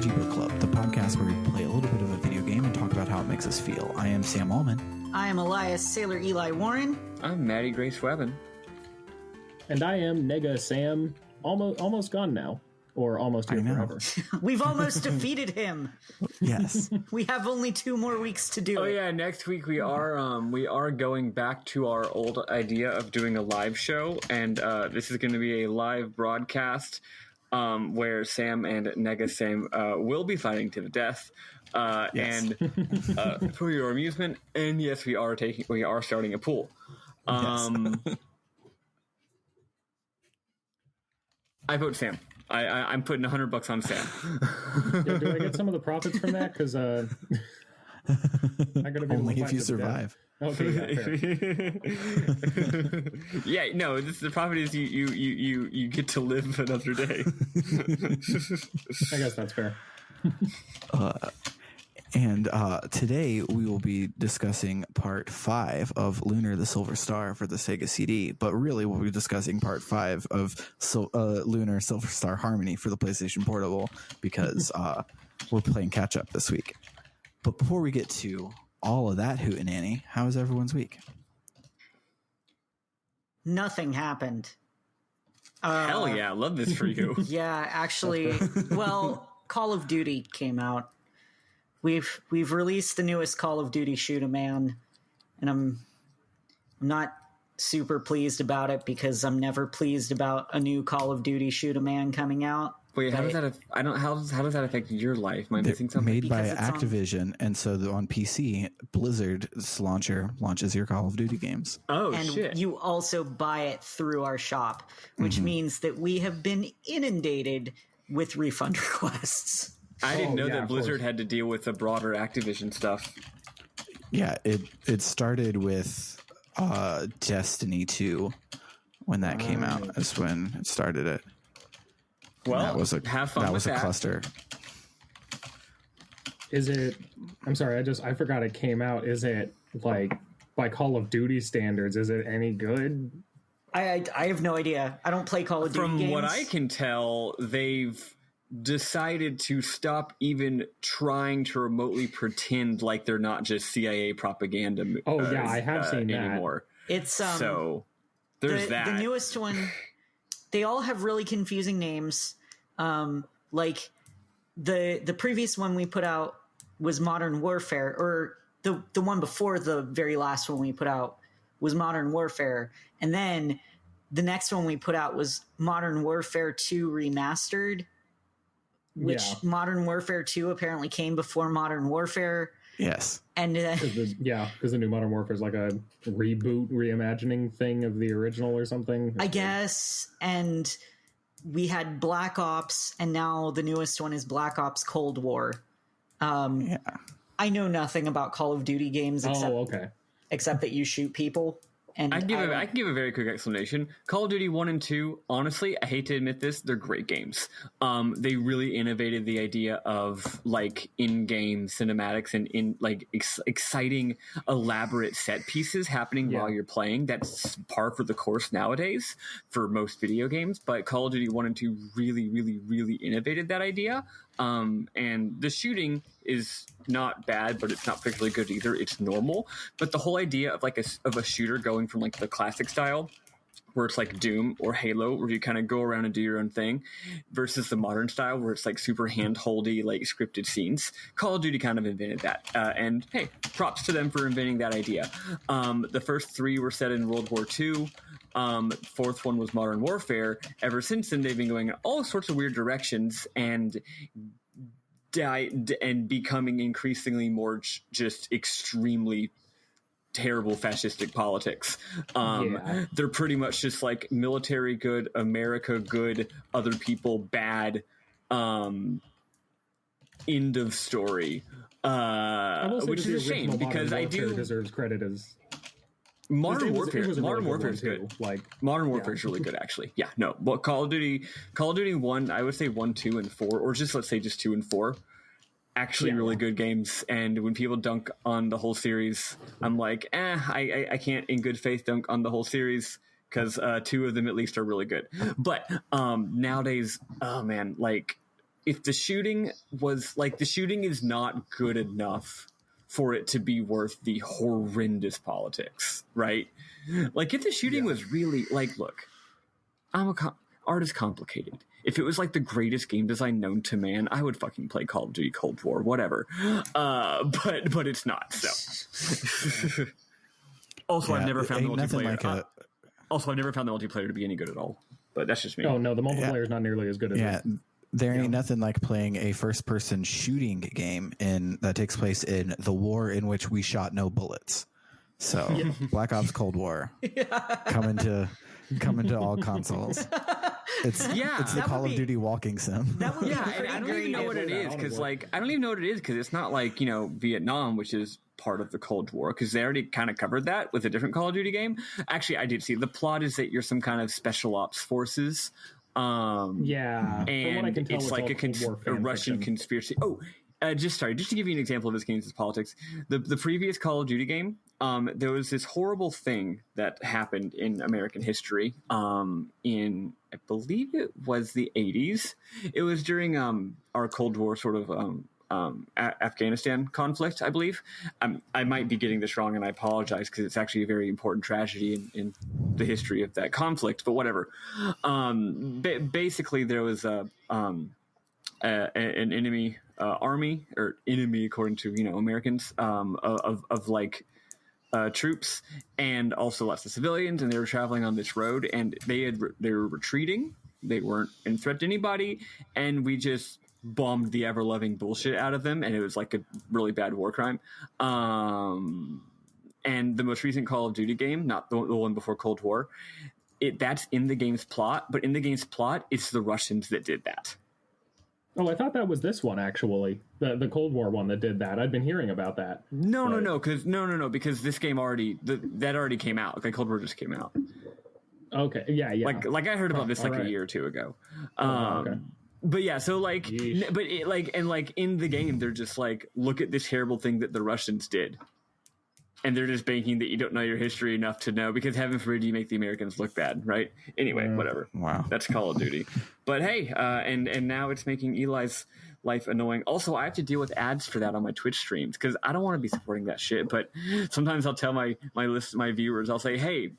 RPG Book Club, the podcast where we play a little bit of a video game and talk about how it makes us feel. I am Sam Allman. I am Elias Sailor Eli Warren. I'm Maddy Grace Webben. And I am Nega Sam, almost gone now. Or almost here forever. We've almost defeated him. Yes. We have only 2 more weeks to do it. Oh yeah, next week we are going back to our old idea of doing a live show, and this is going to be a live broadcast where Sam and Nega Sam will be fighting to the death. Yes. And for your amusement, and yes, we are starting a pool. Yes. I vote Sam. I'm putting $100 on Sam. Yeah, do I get some of the profits from that? Because I gotta be Only if you survive. Okay, yeah, Yeah, no. The profit is you get to live another day. I guess that's fair. And today we will be discussing part 5 of Lunar the Silver Star for the Sega CD, but really we'll be discussing part 5 of Lunar Silver Star Harmony for the PlayStation Portable because we're playing catch up this week. But before we get to all of that hootenanny, how was everyone's week? Nothing happened. Hell yeah, I love this for you. Yeah, actually, well, Call of Duty came out. We've released the newest Call of Duty Shoot 'em Man, and I'm not super pleased about it because I'm never pleased about a new Call of Duty Shoot 'em Man coming out. Wait, how does that? How does that affect your life? Am I missing something? Made by Because it's Activision, and so on PC, Blizzard's launcher launches your Call of Duty games. Oh And shit! you also buy it through our shop, which means that we have been inundated with refund requests. I didn't know yeah, that of Blizzard course. had to deal with the broader Activision stuff. Yeah, it started with Destiny 2 when that came out. That's when it started it. Well, That was a have fun that with was a that. cluster. Is it? I'm sorry, I forgot it came out. Is it like by Call of Duty standards? Is it any good? I have no idea. I don't play Call of Duty From games. what I can tell, they've decided to stop even trying to remotely pretend like they're not just CIA propaganda. Oh, yeah, I have seen that. anymore. It's So there's that. The newest one, they all have really confusing names. Like the previous one we put out was Modern Warfare, or the one before the very last one we put out was Modern Warfare, and then the next one we put out was Modern Warfare 2 Remastered, which Modern Warfare 2 apparently came before Modern Warfare. Yes. And Because the new Modern Warfare is like a reboot, reimagining thing of the original or something. I guess, and we had Black Ops, and now the newest one is Black Ops Cold War. Yeah. I know nothing about Call of Duty games except that you shoot people. And I can give a very quick explanation. Call of Duty 1 and 2, honestly, I hate to admit this, they're great games. They really innovated the idea of like in-game cinematics and in like exciting, elaborate set pieces happening while you're playing. That's par for the course nowadays for most video games. But Call of Duty 1 and 2 really, really, really innovated that idea. And the shooting is not bad, but it's not particularly good either. It's normal. But the whole idea of like a shooter going from like the classic style, where it's like Doom or Halo, where you kind of go around and do your own thing, versus the modern style where it's like super hand-holdy, like scripted scenes. Call of Duty kind of invented that. And hey, props to them for inventing that idea. The first 3 were set in World War II. Fourth one was Modern Warfare. Ever since then, they've been going in all sorts of weird directions and becoming increasingly more just extremely terrible fascistic politics. They're pretty much just like military good, America good, other people bad. End of story. Which is a shame because I do deserves credit as Modern Warfare. Modern Modern Warfare Warfare is good. Like Modern Warfare is really good, actually. Yeah, no, but Call of Duty 1, I would say 1, 2, and 4, or just let's say just 2 and 4. Actually, really good games. And when people dunk on the whole series, I'm like, I can't in good faith dunk on the whole series because 2 of them at least are really good. But nowadays, oh man, like if the shooting was like, the shooting is not good enough for it to be worth the horrendous politics, right? Like, if the shooting was really like, look, art is complicated. If it was like the greatest game design known to man, I would fucking play Call of Duty Cold War, whatever. But it's not. So, also, I've never found the multiplayer. Also, I've never found the multiplayer to be any good at all. But that's just me. Oh no, the multiplayer is not nearly as good as it. There ain't nothing like playing a first-person shooting game that takes place in the war in which we shot no bullets. So, Black Ops Cold War coming to all consoles. It's the Call of Duty walking sim. That would and I don't even know what it is because it's not like, Vietnam, which is part of the Cold War, because they already kind of covered that with a different Call of Duty game. Actually, I did see the plot is that you're some kind of special ops forces. And it's like a Russian conspiracy. Just to give you an example of this game's politics, the previous Call of Duty game, there was this horrible thing that happened in American history in, I believe it was the 80s. It was during our Cold War sort of Afghanistan conflict, I believe. I might be getting this wrong, and I apologize because it's actually a very important tragedy in the history of that conflict, but whatever. Basically, there was an enemy army, or enemy according to Americans, of troops, and also lots of civilians, and they were traveling on this road, and they were retreating. They weren't in threat to anybody, and we just bombed the ever-loving bullshit out of them, and it was like a really bad war crime. And the most recent Call of Duty game, not the one before Cold War, that's in the game's plot, but in the game's plot, it's the Russians that did that. Oh, I thought that was this one, actually. The Cold War one that did that. I'd been hearing about that. No, because this game already came out. Like, Cold War just came out. Okay, yeah. Like I heard about this a year or two ago. Okay. But yeah, so in the game, they're just like, look at this terrible thing that the Russians did. And they're just banking that you don't know your history enough to know, because heaven forbid you make the Americans look bad, right? Anyway, whatever. Wow. That's Call of Duty. But hey, and now it's making Eli's life annoying. Also, I have to deal with ads for that on my Twitch streams, because I don't want to be supporting that shit. But sometimes I'll tell my viewers, I'll say, hey,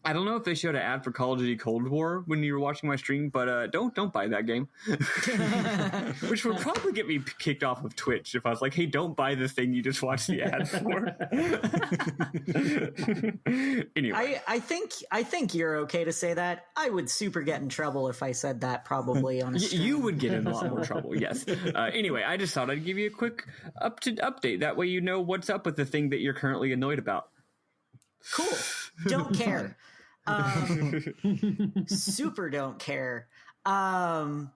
I don't know if they showed an ad for Call of Duty Cold War when you were watching my stream, but don't buy that game. Which would probably get me kicked off of Twitch if I was like, hey, don't buy the thing you just watched the ad for. Anyway. I think you're okay to say that. I would super get in trouble if I said that, probably, on a stream. You would get in a lot more trouble, yes. Anyway, I just thought I'd give you a quick update. That way you know what's up with the thing that you're currently annoyed about. Cool. Don't care. Super don't care. Because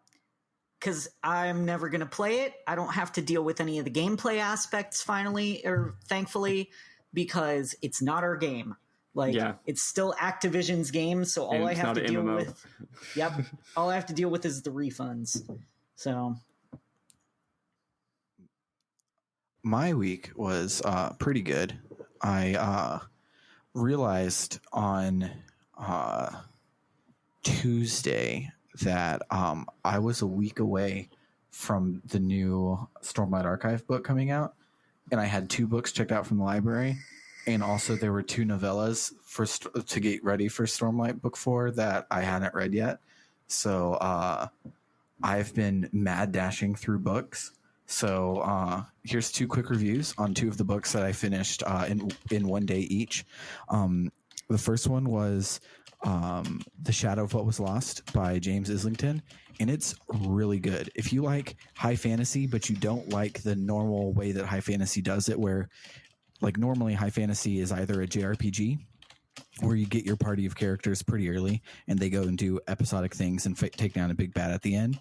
I'm never going to play it. I don't have to deal with any of the gameplay aspects, thankfully, because it's not our game. It's still Activision's game, so all I have to deal with... Yep. All I have to deal with is the refunds. So... My week was pretty good. I realized on Tuesday that I was a week away from the new Stormlight Archive book coming out, and I had 2 books checked out from the library, and also there were 2 novellas to get ready for Stormlight Book 4 that I hadn't read yet. So I've been mad dashing through books. So here's 2 quick reviews on 2 of the books that I finished in one day each. The first one was The Shadow of What Was Lost by James Islington, and it's really good. If you like high fantasy, but you don't like the normal way that high fantasy does it, where like normally high fantasy is either a JRPG where you get your party of characters pretty early and they go and do episodic things and take down a big bad at the end.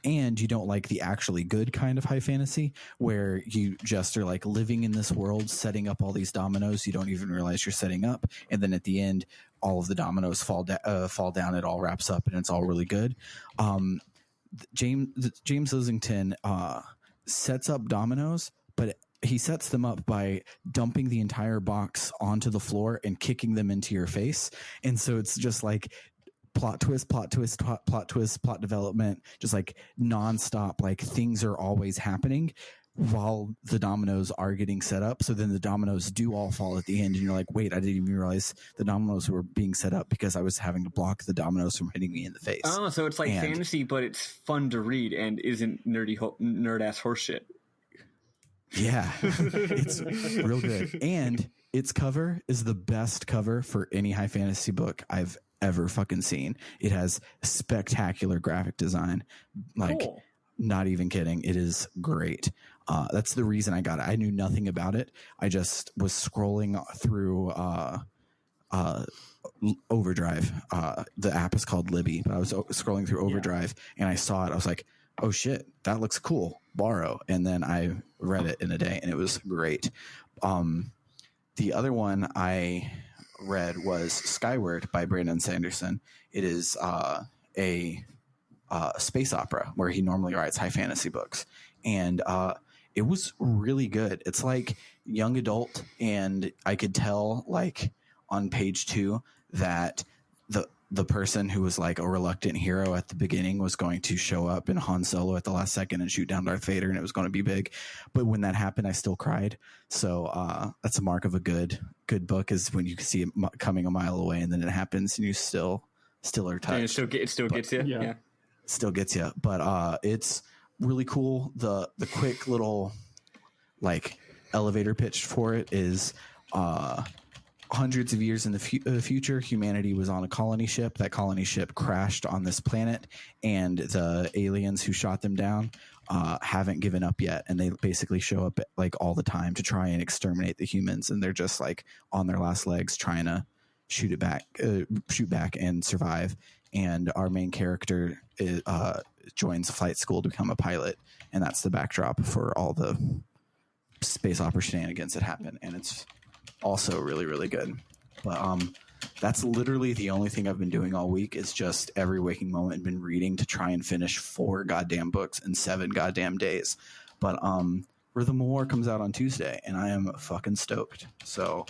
And you don't like the actually good kind of high fantasy where you just are like living in this world, setting up all these dominoes you don't even realize you're setting up. And then at the end, all of the dominoes fall down. It all wraps up and it's all really good. James Islington sets up dominoes, but he sets them up by dumping the entire box onto the floor and kicking them into your face. And so it's just like plot twist, plot twist, plot twist, plot development, just like nonstop. Like things are always happening while the dominoes are getting set up. So then the dominoes do all fall at the end, and you're like, wait, I didn't even realize the dominoes were being set up because I was having to block the dominoes from hitting me in the face. Oh, so it's like fantasy, but it's fun to read and isn't nerd ass horseshit. Yeah, it's real good. And its cover is the best cover for any high fantasy book I've ever fucking seen. It has spectacular graphic design. Like, cool. Not even kidding. It is great. That's the reason I got it. I knew nothing about it. I just was scrolling through Overdrive. The app is called Libby, but I was scrolling through Overdrive and I saw it. I was like, oh shit, that looks cool. Borrow. And then I read it in a day and it was great. The other one I read was Skyward by Brandon Sanderson. It is a space opera where he normally writes high fantasy books. And it was really good. It's like young adult, and I could tell like on page 2 that the person who was like a reluctant hero at the beginning was going to show up in Han Solo at the last second and shoot down Darth Vader, and it was going to be big. But when that happened, I still cried. So that's a mark of a good book, is when you can see it coming a mile away and then it happens and you still are touched. And it still gets you. Yeah. Still gets you. But it's really cool. The quick little like elevator pitch for it is hundreds of years in the future, humanity was on a colony ship. That colony ship crashed on this planet, and the aliens who shot them down haven't given up yet. And they basically show up like all the time to try and exterminate the humans. And they're just like on their last legs trying to shoot back and survive. And our main character joins a flight school to become a pilot. And that's the backdrop for all the space opera shenanigans that happen. And it's also really, really good. But that's literally the only thing I've been doing all week, is just every waking moment been reading to try and finish 4 goddamn books in 7 goddamn days. But Rhythm of War comes out on Tuesday, and I am fucking stoked. So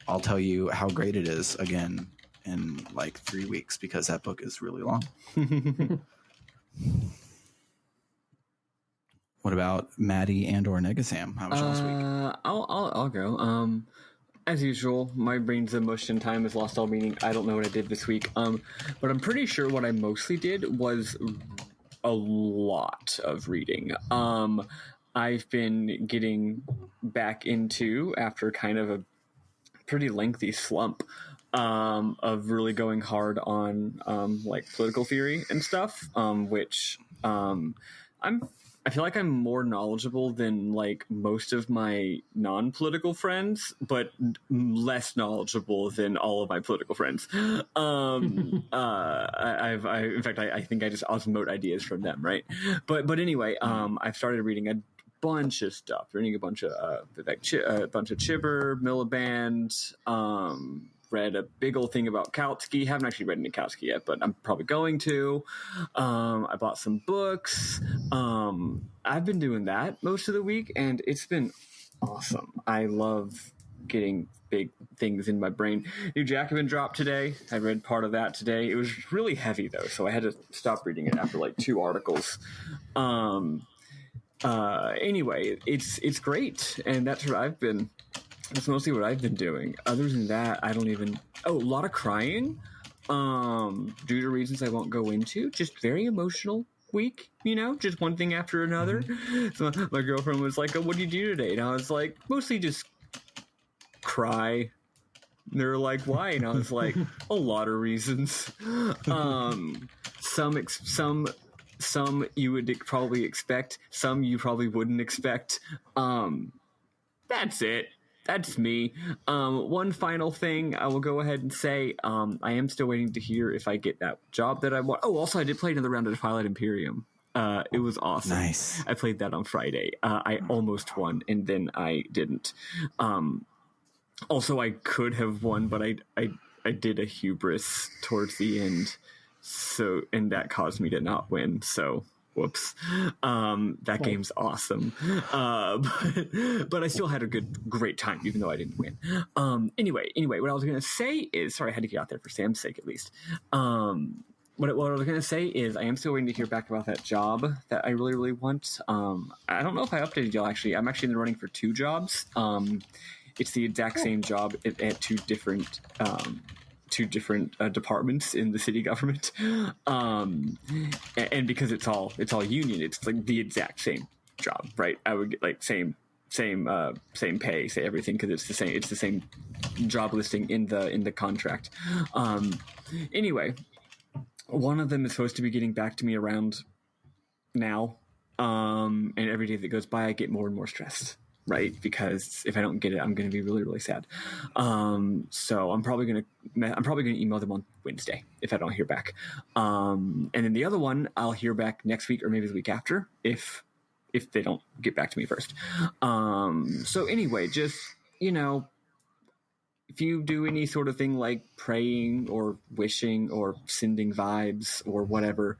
I'll tell you how great it is again in like 3 weeks, because that book is really long. What about Maddy and or Negasam? How was y'all's week? I'll go. As usual, my brain's in mush and time has lost all meaning. I don't know what I did this week. But I'm pretty sure what I mostly did was a lot of reading. I've been getting back into, after kind of a pretty lengthy slump, of really going hard on like political theory and stuff, which I feel like I'm more knowledgeable than like most of my non-political friends, but less knowledgeable than all of my political friends. In fact, I think I just osmote ideas from them, right? But anyway, I've started reading a bunch of stuff, reading a bunch of Chibber, Miliband, read a big old thing about Kautsky. Haven't actually read any Kautsky yet, but I'm probably going to. I bought some books. I've been doing that most of the week, and it's been awesome. I love getting big things in my brain. New Jacobin dropped today. I read part of that today. It was really heavy, though, so I had to stop reading it after like 2 articles. Anyway, it's great, and that's mostly what I've been doing. Other than that, a lot of crying, due to reasons I won't go into. Just very emotional week, just one thing after another. Mm-hmm. So my girlfriend was like, oh, what do you do today? And I was like, mostly just cry. And they were like, why? And I was like, a lot of reasons. Some you would probably expect, some you probably wouldn't expect. That's it. That's me. One final thing I will go ahead and say, I am still waiting to hear if I get that job that I want. Oh, also, I did play another round of Twilight Imperium. It was awesome. Nice. I played that on Friday. I almost won, and then I didn't. Also, I could have won, but I did a hubris towards the end, and that caused me to not win. So Whoops. That game's awesome. But I still had a great time, even though I didn't win. Anyway, what I was going to say is, sorry, I had to get out there for Sam's sake, at least. What I was going to say is I am still waiting to hear back about that job that I really, really want. I don't know if I updated y'all, actually. I'm actually in the running for 2 jobs. It's the exact same job at 2 different departments in the city government, and because it's all union, it's like the exact same job, right? I would get like same pay, say everything, because it's the same job listing in the contract. Anyway, one of them is supposed to be getting back to me around now, and every day that goes by, I get more and more stressed. Right, because if I don't get it, I'm going to be really, really sad. So I'm probably going to email them on Wednesday if I don't hear back. And then the other one, I'll hear back next week or maybe the week after if they don't get back to me first. So anyway, just if you do any sort of thing like praying or wishing or sending vibes or whatever,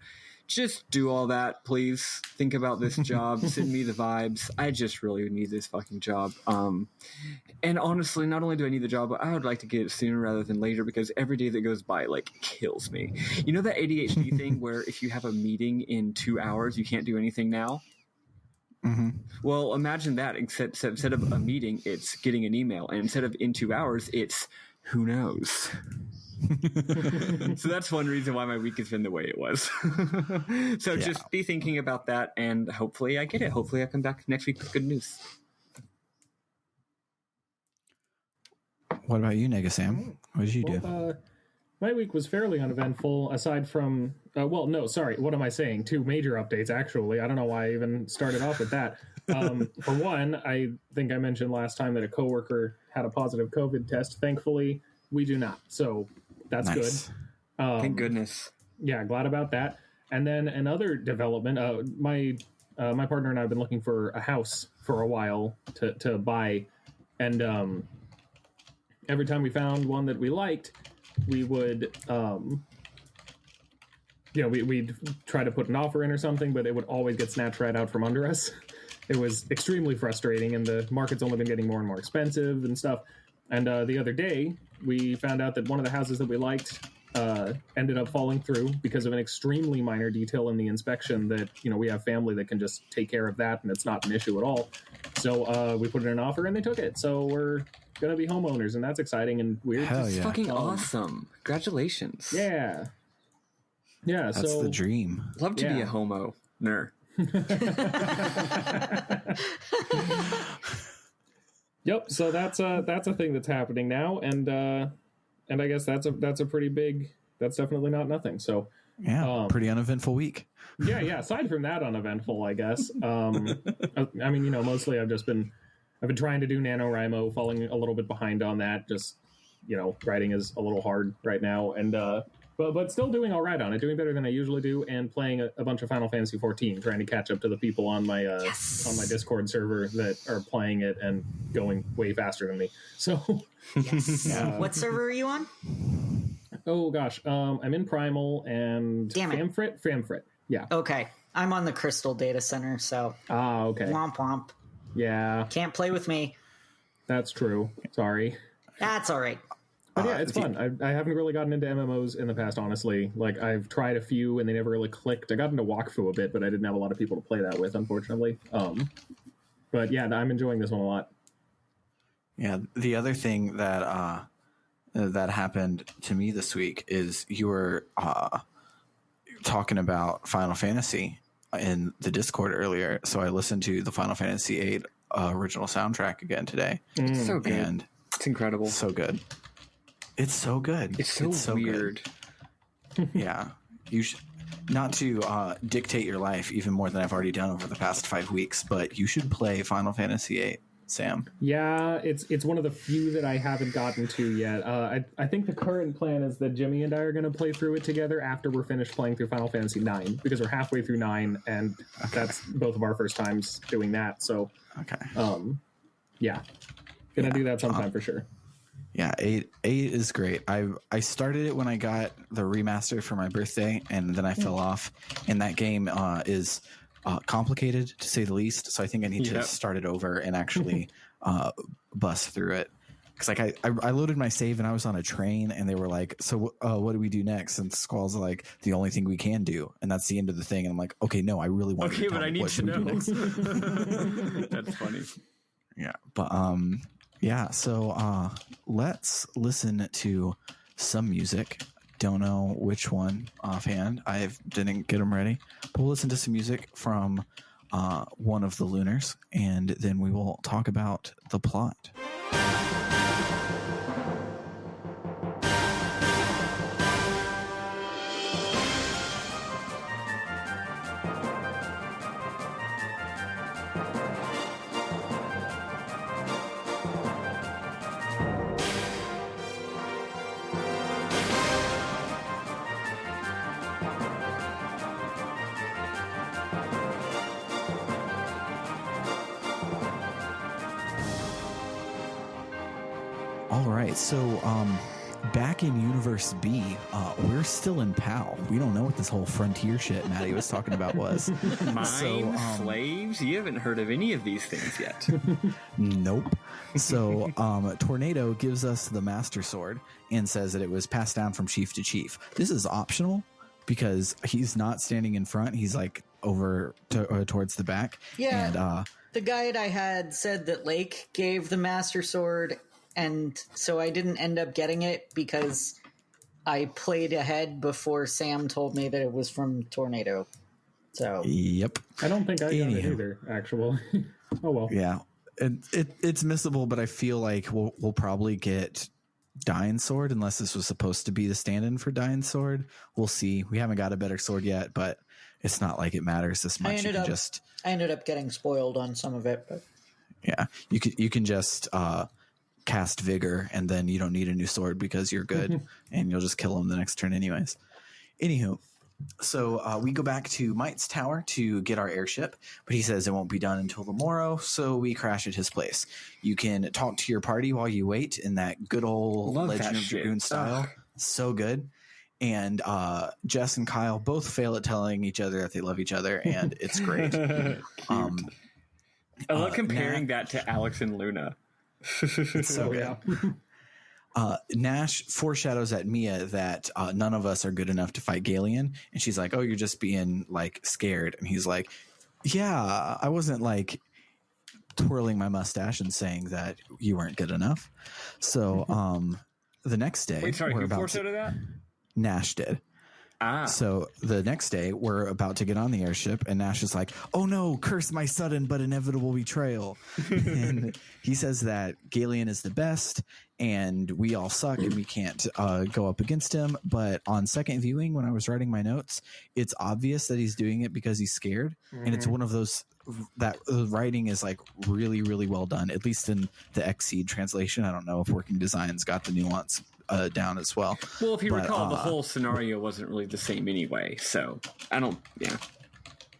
just do all that, please. Think about this job. Send me the vibes. I just really need this fucking job. And honestly, not only do I need the job, but I would like to get it sooner rather than later, because every day that goes by, kills me. You know that ADHD thing where if you have a meeting in 2 hours, you can't do anything now? Mm-hmm. Well, imagine that. Instead of a meeting, it's getting an email. And instead of in 2 hours, it's who knows? So that's one reason why my week has been the way it was. So just be thinking about that, and hopefully I get it. Hopefully I come back next week with good news. What about you, Nega Sam? What did you do? My week was fairly uneventful, aside from what am I saying? 2 major updates, actually. I don't know why I even started off with that. For one, I think I mentioned last time that a coworker had a positive COVID test. Thankfully, we do not. So that's nice. Good. Thank goodness. Yeah, glad about that. And then another development, my partner and I have been looking for a house for a while to buy. And every time we found one that we liked, we would, we'd try to put an offer in or something, but it would always get snatched right out from under us. It was extremely frustrating, and the market's only been getting more and more expensive and stuff. And the other day, we found out that one of the houses that we liked ended up falling through because of an extremely minor detail in the inspection that, we have family that can just take care of that, and it's not an issue at all. So we put in an offer, and they took it. So we're going to be homeowners, and that's exciting and weird. Hell That's yeah. fucking awesome. Congratulations. Yeah. Yeah, That's the dream. Love to be a homo-ner. Yep. So that's a thing that's happening now, and I guess that's a pretty big. That's definitely not nothing. So yeah, pretty uneventful week. Yeah. Aside from that, uneventful, I guess. I mean, mostly I've been trying to do NaNoWriMo, falling a little bit behind on that. Just writing is a little hard right now, and but still doing all right on it, doing better than I usually do, and playing a bunch of Final Fantasy 14, trying to catch up to the people on my on my Discord server that are playing it and going way faster than me. So, yes. What server are you on? Oh gosh, I'm in Primal and Famfrit. Yeah. Okay, I'm on the Crystal Data Center. So. Okay. Womp womp. Yeah. Can't play with me. That's true. Sorry. That's all right. But yeah, it's fun. I haven't really gotten into MMOs in the past, honestly. I've tried a few and they never really clicked. I got into Wakfu a bit, but I didn't have a lot of people to play that with, unfortunately. But yeah, I'm enjoying this one a lot. Yeah, the other thing that that happened to me this week is you were talking about Final Fantasy in the Discord earlier, so I listened to the Final Fantasy VIII original soundtrack again today. It's so good. And it's incredible. So good. It's so good. It's so weird. Yeah. You should not to dictate your life even more than I've already done over the past 5 weeks, but you should play Final Fantasy VIII, Sam. Yeah, it's one of the few that I haven't gotten to yet. I think the current plan is that Jimmy and I are going to play through it together after we're finished playing through Final Fantasy IX, because we're halfway through 9, and that's both of our first times doing that. So, okay. Yeah, gonna do that sometime for sure. Yeah, eight is great. I started it when I got the remaster for my birthday, and then I fell off. And that game is complicated to say the least. So I think I need to start it over and actually bust through it. Because like I loaded my save and I was on a train, and they were like, "So what do we do next?" And Squall's like, "The only thing we can do," and that's the end of the thing. And I'm like, "Okay, no, I really want." Okay, but I need to know. That's funny. Yeah, but yeah. So let's listen to some music. Don't know which one offhand. I didn't get them ready, but we'll listen to some music from one of the Lunars, and then we will talk about the plot. All right, so back in Universe B, we're still in PAL. We don't know what this whole frontier shit Maddy was talking about was. Mine, slaves? You haven't heard of any of these things yet. Nope. So Tornado gives us the Master Sword and says that it was passed down from chief to chief. This is optional because he's not standing in front. He's like over towards the back. Yeah, and, the guide I had said that Lake gave the Master Sword, and so I didn't end up getting it because I played ahead before Sam told me that it was from Tornado. So yep. I don't think I got it either, actually. Oh, well. Yeah. It's missable, but I feel like we'll probably get Dine's Sword unless this was supposed to be the stand-in for Dine's Sword. We'll see. We haven't got a better sword yet, but it's not like it matters this much. I ended up getting spoiled on some of it, but yeah, you can just cast Vigor, and then you don't need a new sword because you're good, and you'll just kill him the next turn anyways. Anywho, so we go back to Might's tower to get our airship, but he says it won't be done until the morrow, so we crash at his place. You can talk to your party while you wait in that good old Legend of Dragoon style. So good. And Jess and Kyle both fail at telling each other that they love each other, and it's great. I love comparing that to Alex and Luna. So good. Nash foreshadows at Mia that none of us are good enough to fight Galeon, and she's like, "Oh, you're just being like scared," and he's like, "Yeah, I wasn't like twirling my mustache and saying that you weren't good enough." So the next day, wait, sorry, who foreshadowed that? Nash did. So the next day, we're about to get on the airship, and Nash is like, "Oh no, curse my sudden but inevitable betrayal." And he says that Galeon is the best, and we all suck, and we can't go up against him. But on second viewing, when I was writing my notes, it's obvious that he's doing it because he's scared. And it's one of those that the writing is like really, really well done, at least in the Xseed translation. I don't know if Working Designs got the nuance down as well. Well, if you recall, the whole scenario wasn't really the same anyway, so I don't. Yeah.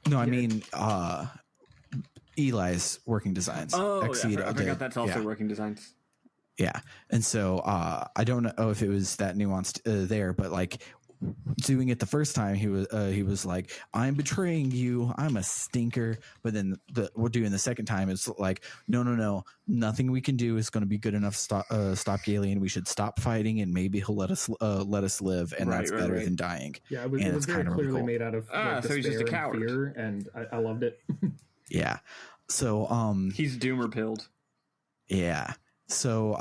No, I mean Eli's Working Designs. Oh, Xseed I forgot that's also Working Designs. Yeah, and so I don't know if it was that nuanced there, but like doing it the first time, he was like, "I'm betraying you. I'm a stinker." But then we're doing the second time. It's like, no, nothing we can do is going to be good enough to stop Galeon. We should stop fighting, and maybe he'll let us live, and that's better than dying. Yeah, it was very clearly made out of so he's just a coward. And fear, and I loved it. Yeah, so he's doomer pilled. Yeah, so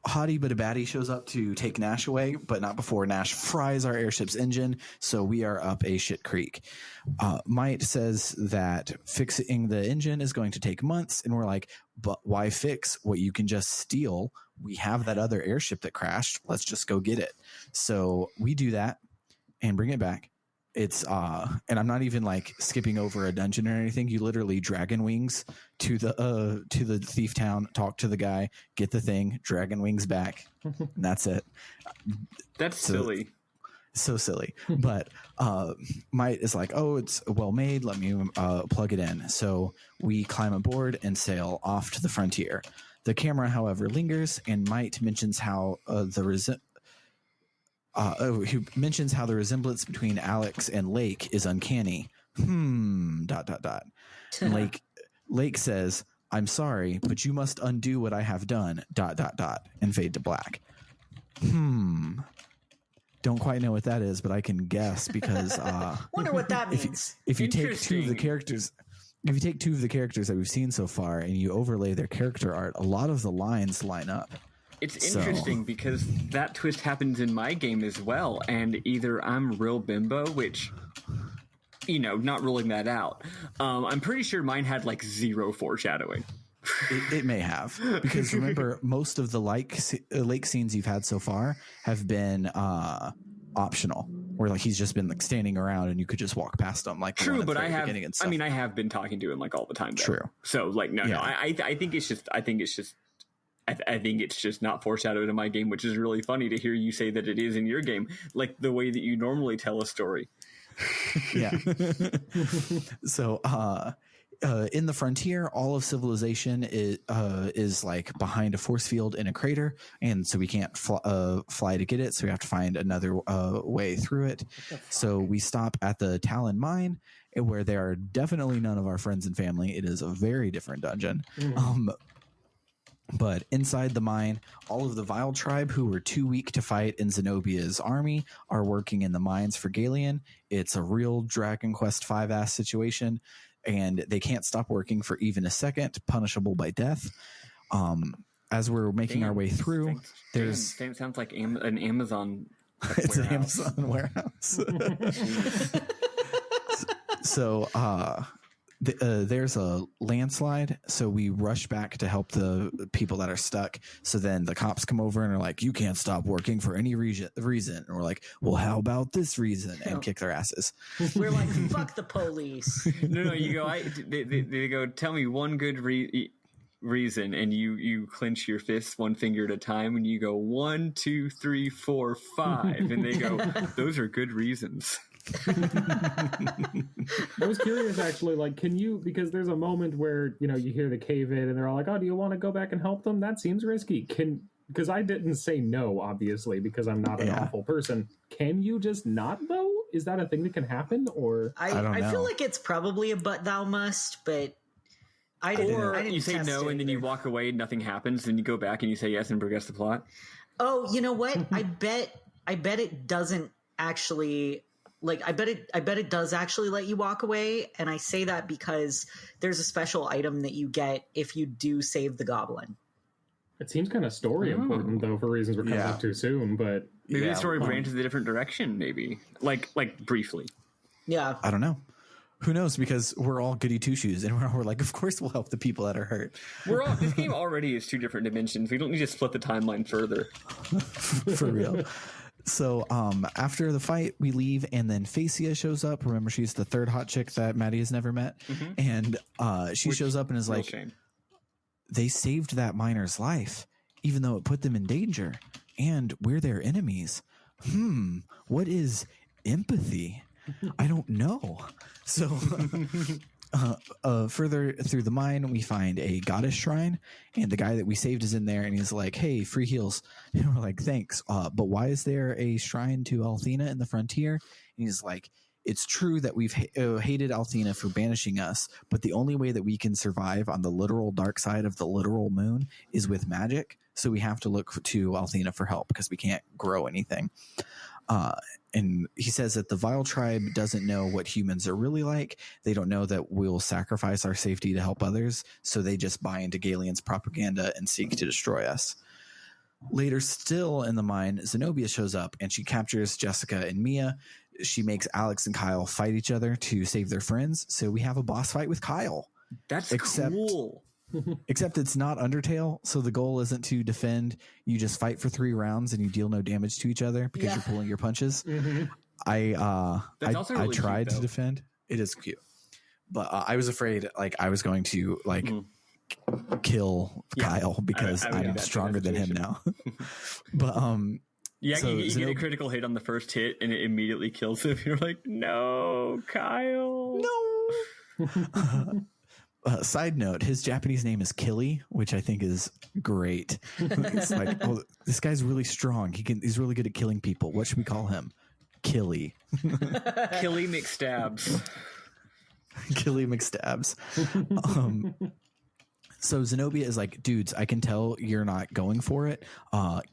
Hottie but a Baddie shows up to take Nash away, but not before Nash fries our airship's engine, so we are up a shit creek. Might says that fixing the engine is going to take months, and we're like, but why fix what you can just steal? We have that other airship that crashed. Let's just go get it. So we do that and bring it back. It's and I'm not even like skipping over a dungeon or anything. You literally dragon wings to the thief town, talk to the guy, get the thing, dragon wings back, and that's it. That's silly. So silly. But Might is like, "Oh, it's well made. Let me plug it in." So we climb aboard and sail off to the frontier. The camera, however, lingers, and Might mentions how he mentions how the resemblance between Alex and Lake is uncanny. Dot dot dot. Lake says, "I'm sorry, but you must undo what I have done." Dot dot dot, and fade to black. Don't quite know what that is, but I can guess because Wonder what that means. if you take two of the characters that we've seen so far and you overlay their character art, a lot of the lines line up. It's interesting because that twist happens in my game as well, and either I'm real bimbo, which, not ruling that out. I'm pretty sure mine had like zero foreshadowing. It may have, because remember, most of the lake scenes you've had so far have been optional, where like he's just been like standing around and you could just walk past him. Like true, but I have been talking to him like all the time. Though. True. So like no, I think it's just I think it's just not foreshadowed in my game, which is really funny to hear you say that it is in your game, like the way that you normally tell a story. Yeah. So, in the frontier, all of civilization is like behind a force field in a crater, and so we can't fly to get it. So we have to find another way through it. So we stop at the Talon Mine, where there are definitely none of our friends and family. It is a very different dungeon. But inside the mine, all of the Vile tribe who were too weak to fight in Zenobia's army are working in the mines for Galeon. It's a real Dragon Quest V ass situation, and they can't stop working for even a second, punishable by death. As we're making our way through, sounds like an Amazon. It's an Amazon warehouse. So, there's a landslide, so we rush back to help the people that are stuck. So then the cops come over and are like, "You can't stop working for any reason." And we're like, "Well, how about this reason?" And kick their asses. We're like, "Fuck the police." No, you go. They go. Tell me one good reason, and you clench your fists one finger at a time, and you go 1, 2, 3, 4, 5, and they go, "Those are good reasons." I was curious, actually, like, because there's a moment where, you hear the cave in and they're all like, "Oh, do you want to go back and help them? That seems risky." Because I didn't say no, obviously, because I'm not an awful person. Can you just not, though? Is that a thing that can happen? Or I don't know. I feel like it's probably a "but thou must," but I didn't you say no and then you walk away and nothing happens, and you go back and you say yes and progress the plot. Oh, you know what? I bet it doesn't actually. Like, I bet it does actually let you walk away, and I say that because there's a special item that you get if you do save the goblin. It seems kind of story important, though, for reasons we're coming up too soon, but... Maybe the story branches a different direction, maybe. Like briefly. Yeah. I don't know. Who knows? Because we're all goody two-shoes, and we're like, of course we'll help the people that are hurt. This game already is 2 different dimensions. We don't need to split the timeline further. For real. So after the fight, we leave, and then Facia shows up. Remember, she's the third hot chick that Maddy has never met. And she shows up and is like, shame. They saved that miner's life, even though it put them in danger, and we're their enemies. What is empathy? I don't know. So further through the mine, we find a goddess shrine, and the guy that we saved is in there, and he's like, "Hey, free heals." And we're like, "Thanks, but why is there a shrine to Althena in the frontier?" And he's like, "It's true that we've hated Althena for banishing us, but the only way that we can survive on the literal dark side of the literal moon is with magic, so we have to look to Althena for help because we can't grow anything." And he says that the Vile tribe doesn't know what humans are really like. They don't know that we'll sacrifice our safety to help others, so they just buy into Galeon's propaganda and seek to destroy us. Later still in the mine, Zenobia shows up, and she captures Jessica and Mia. She makes Alex and Kyle fight each other to save their friends, so we have a boss fight with Kyle. That's cool. Except it's not Undertale, so the goal isn't to defend. You just fight for 3 rounds and you deal no damage to each other because you're pulling your punches. I tried to defend. It is cute, but I was afraid like I was going to kill Kyle because I'm stronger than him now. But so you get a critical hit on the first hit and it immediately kills him. You're like, no, Kyle, no. Side note, his Japanese name is Killy, which I think is great. It's like, oh, this guy's really strong. He's really good at killing people. What should we call him? Killy. Killy McStabs. Killy McStabs. So Zenobia is like, dudes, I can tell you're not going for it.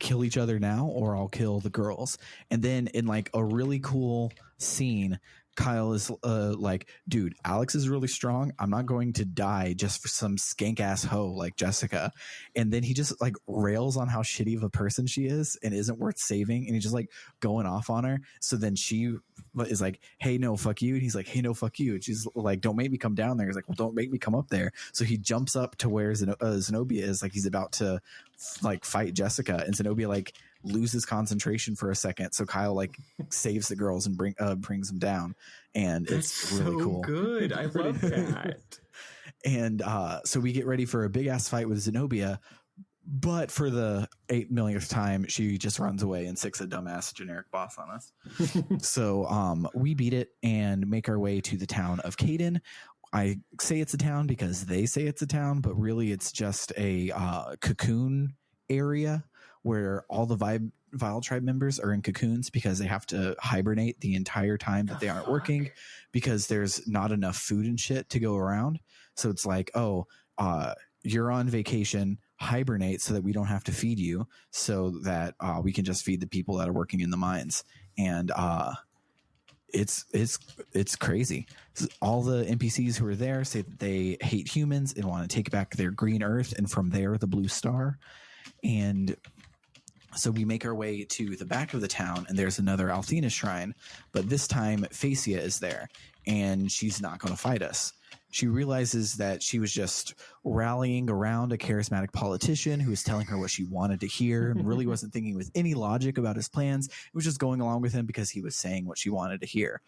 Kill each other now or I'll kill the girls. And then in like a really cool scene, Kyle is like, dude, Alex is really strong. I'm not going to die just for some skank ass hoe like Jessica. And then he just like rails on how shitty of a person she is and isn't worth saving. And he's just like going off on her. So then she is like, hey, no, fuck you. And he's like, hey, no, fuck you. And she's like, don't make me come down there. He's like, well, don't make me come up there. So he jumps up to where Zenobia is, like he's about to like fight Jessica. And Zenobia like loses concentration for a second, so Kyle like saves the girls and brings them down, and it's really cool. Good, I love that. And so we get ready for a big ass fight with Zenobia, but for the 8 millionth time, she just runs away and sicks a dumbass generic boss on us. So we beat it and make our way to the town of Caden. I say it's a town because they say it's a town, but really it's just a cocoon area where all the Vile Tribe members are in cocoons because they have to hibernate the entire time that they aren't working because there's not enough food and shit to go around. So it's like, oh, you're on vacation, hibernate so that we don't have to feed you, so that we can just feed the people that are working in the mines. And it's crazy. All the NPCs who are there say that they hate humans and want to take back their green earth, and from there the blue star. And so we make our way to the back of the town, and there's another Althena shrine, but this time Phasia is there, and she's not going to fight us. She realizes that she was just rallying around a charismatic politician who was telling her what she wanted to hear and really wasn't thinking with any logic about his plans. It was just going along with him because he was saying what she wanted to hear.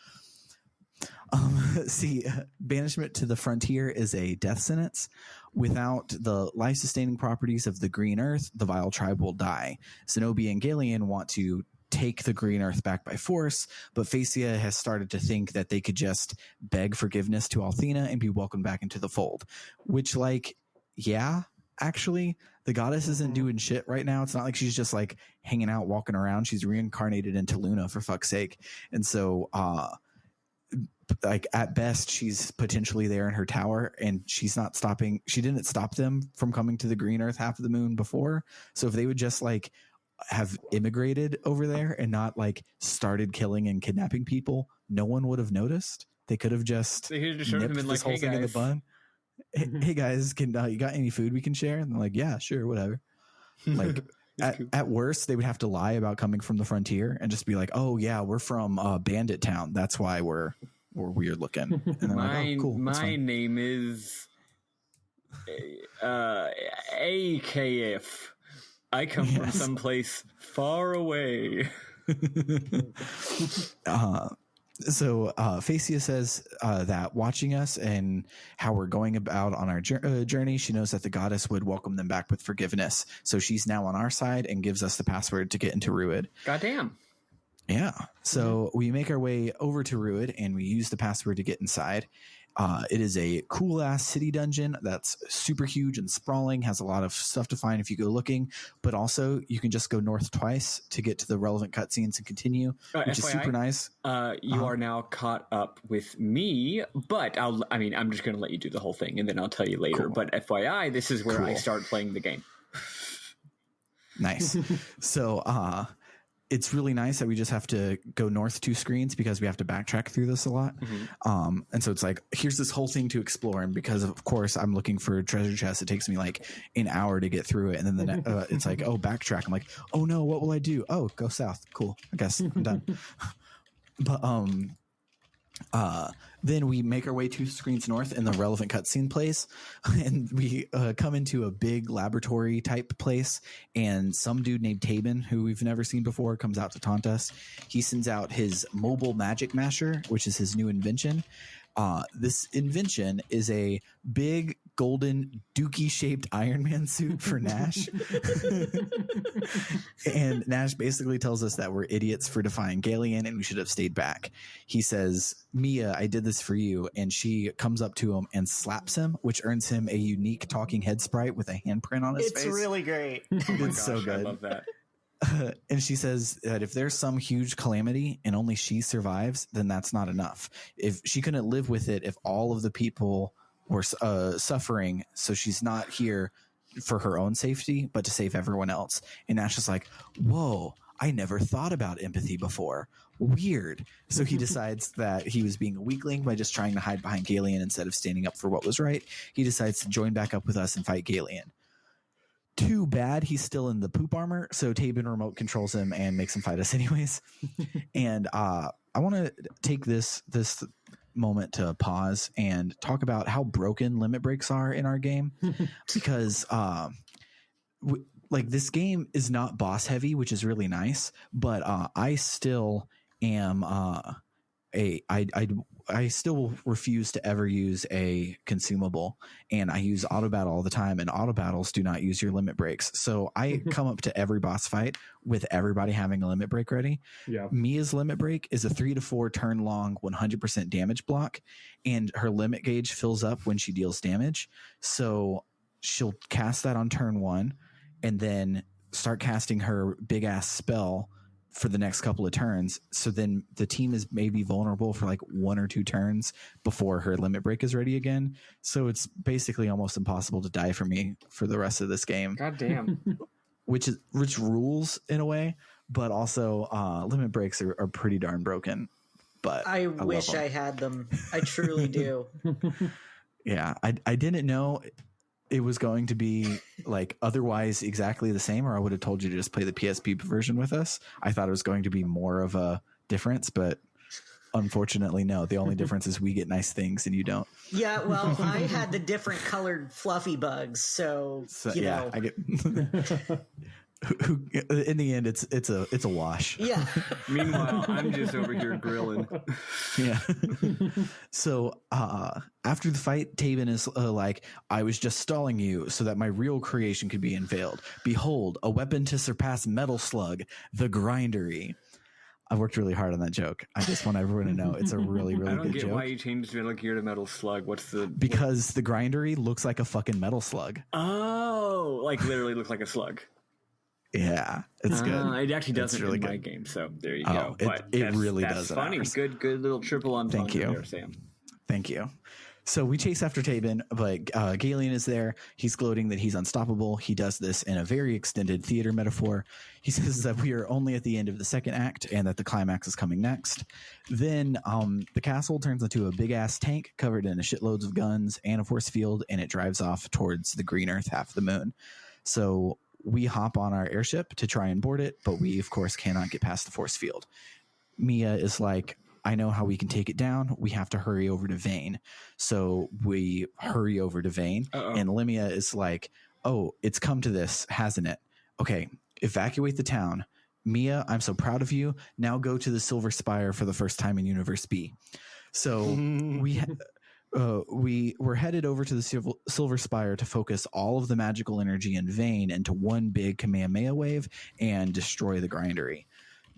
Banishment to the frontier is a death sentence. Without the life-sustaining properties of the Green Earth, the Vile Tribe will die. Zenobia and Galeon want to take the Green Earth back by force, but Phasia has started to think that they could just beg forgiveness to Althena and be welcomed back into the fold. Which, like, yeah, actually, the goddess isn't doing shit right now. It's not like she's just, like, hanging out, walking around. She's reincarnated into Luna, for fuck's sake. And so, like at best she's potentially there in her tower, and she's not stopping. She didn't stop them from coming to the Green Earth half of the moon before. So if they would just like have immigrated over there and not like started killing and kidnapping people, no one would have noticed. They could have just showed him nipped in this like, whole hey thing in the guys. bun. Hey guys, can you got any food we can share? And they're like, yeah, sure, whatever. Like at worst, they would have to lie about coming from the frontier and just be like, oh yeah, we're from Bandit Town. That's why we're weird looking. And they're like, oh, cool. My name is AKF. I come from someplace far away. So Phasia says that watching us and how we're going about on our journey, she knows that the goddess would welcome them back with forgiveness. So she's now on our side and gives us the password to get into Ruid. Goddamn. Yeah. So we make our way over to Ruid and we use the password to get inside. It is a cool ass city dungeon that's super huge and sprawling, has a lot of stuff to find if you go looking, but also you can just go north twice to get to the relevant cutscenes and continue, which FYI, is super nice. You are now caught up with me, but I'm just going to let you do the whole thing and then I'll tell you later. Cool. But FYI, this is where I start playing the game. Nice. So, it's really nice that we just have to go north 2 screens because we have to backtrack through this a lot. Mm-hmm. And so it's like, here's this whole thing to explore. And because of course I'm looking for a treasure chest, it takes me like an hour to get through it. And then it's like, oh, backtrack. I'm like, oh no, what will I do? Oh, go south. Cool. I guess I'm done. But, then we make our way 2 screens north in the relevant cutscene place, and we come into a big laboratory type place, and some dude named Tabin, who we've never seen before, comes out to taunt us. He sends out his mobile magic masher, which is his new invention. This invention is a big golden dookie-shaped Iron Man suit for Nash. And Nash basically tells us that we're idiots for defying Galeon and we should have stayed back. He says, Mia, I did this for you. And she comes up to him and slaps him, which earns him a unique talking head sprite with a handprint on his face. It's really great. Oh my It's gosh, so good. I love that. And she says that if there's some huge calamity and only she survives, then that's not enough. If she couldn't live with it, if all of the people were suffering, so she's not here for her own safety, but to save everyone else. And Nash is like, whoa, I never thought about empathy before. Weird. So he decides that he was being a weakling by just trying to hide behind Galeon instead of standing up for what was right. He decides to join back up with us and fight Galeon. Too bad he's still in the poop armor, so Tabin remote controls him and makes him fight us anyways. And I want to take this moment to pause and talk about how broken limit breaks are in our game, because like this game is not boss heavy, which is really nice, but I still am I still refuse to ever use a consumable, and I use auto battle all the time, and auto battles do not use your limit breaks. So I come up to every boss fight with everybody having a limit break ready. Yeah. Mia's limit break is a 3 to 4 turn long 100% damage block, and her limit gauge fills up when she deals damage. So she'll cast that on turn 1 and then start casting her big ass spell for the next couple of turns. So then the team is maybe vulnerable for like 1 or 2 turns before her limit break is ready again. So it's basically almost impossible to die for me for the rest of this game. God damn. which rules in a way, but also limit breaks are pretty darn broken. But I wish I had them. I truly do. Yeah, I didn't know it was going to be like otherwise exactly the same, or I would have told you to just play the PSP version with us. I thought it was going to be more of a difference, but unfortunately, no. The only difference is we get nice things and you don't. Yeah, well, I had the different colored fluffy bugs, so you know. I get. In the end, it's a wash. Yeah. Meanwhile, I'm just over here grilling. Yeah. So after the fight, Tabin is like, I was just stalling you so that my real creation could be unveiled. Behold, a weapon to surpass Metal Slug, the Grindery. I worked really hard on that joke. I just want everyone to know it's a really, really I don't good get joke. why you changed Metal Gear to Metal Slug. What's the... Because the Grindery looks like a fucking metal slug. Oh, like literally looks like a slug. Yeah, it's good. It actually doesn't really in my good. game, so there you Oh, go. it really that's does in funny. ours. Good little triple entendre Thank you. there, Sam. Thank you. So we chase after Tabin, but Galeon is there. He's gloating that he's unstoppable. He does this in a very extended theater metaphor. He says that we are only at the end of the second act and that the climax is coming next. Then the castle turns into a big-ass tank covered in shitloads of guns and a force field, and it drives off towards the green Earth, half the moon. So we hop on our airship to try and board it, but we, of course, cannot get past the force field. Mia is like, I know how we can take it down. We have to hurry over to Vane. So we hurry over to Vane. And Limia is like, oh, it's come to this, hasn't it? Okay, evacuate the town. Mia, I'm so proud of you. Now go to the Silver Spire for the first time in Universe B. So we were headed over to the Silver Spire to focus all of the magical energy in Vane into one big Kamehameha wave and destroy the Grindery.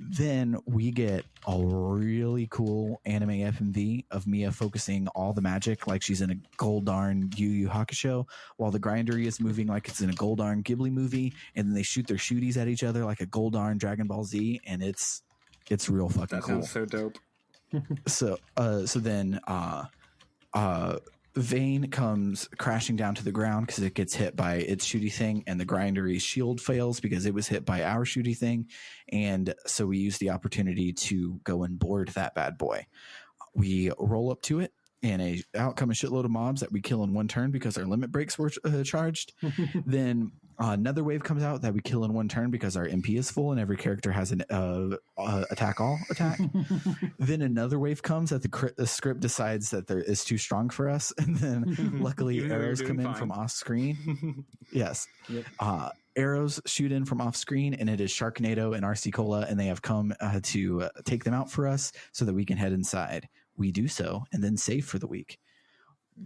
Then we get a really cool anime FMV of Mia focusing all the magic like she's in a Goldarn Yu Yu Hakusho, while the Grindery is moving like it's in a Goldarn Ghibli movie, and then they shoot their shooties at each other like a Goldarn Dragon Ball Z, and it's real fucking That cool. sounds so dope. So then Vane comes crashing down to the ground because it gets hit by its shooty thing, and the Grindery's shield fails because it was hit by our shooty thing. And so we use the opportunity to go and board that bad boy. We roll up to it, and out come a shitload of mobs that we kill in one turn because our limit breaks were charged. Then another wave comes out that we kill in one turn because our MP is full and every character has an attack. Then another wave comes that the script decides that there is too strong for us, and then luckily arrows come in from off screen. Yes. Yep. Arrows shoot in from off screen, and it is Sharknado and RC Cola, and they have come to take them out for us so that we can head inside. We do so and then save for the week.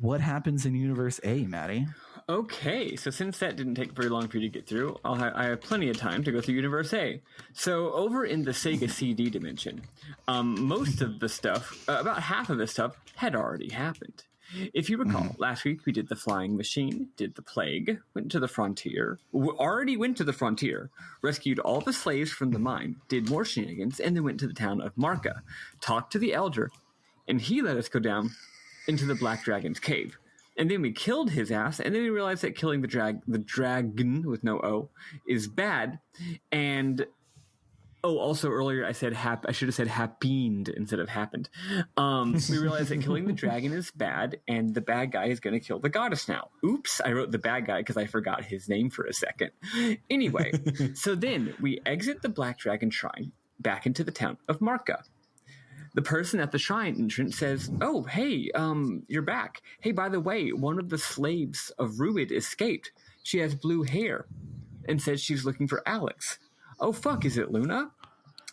what happens in Universe A, Maddy? Okay, so since that didn't take very long for you to get through, I have plenty of time to go through Universe A. So over in the Sega CD dimension, most of the stuff, about half of the stuff, had already happened. If you recall, last week we did the Flying Machine, did the Plague, went to the frontier, rescued all the slaves from the mine, did more shenanigans, and then went to the town of Marca, talked to the Elder, and he let us go down into the Black Dragon's cave. And then we killed his ass, and then we realized that killing the dragon with no O is bad. And also earlier I said I should have said happened instead of happened. We realized that killing the dragon is bad, and the bad guy is going to kill the goddess now. Oops, I wrote the bad guy because I forgot his name for a second. Anyway, so then we exit the Black Dragon Shrine back into the town of Marca. The person at the shrine entrance says, "Oh, hey, you're back. Hey, by the way, one of the slaves of Ruid escaped. She has blue hair and says she's looking for Alex. Oh, fuck, is it Luna?"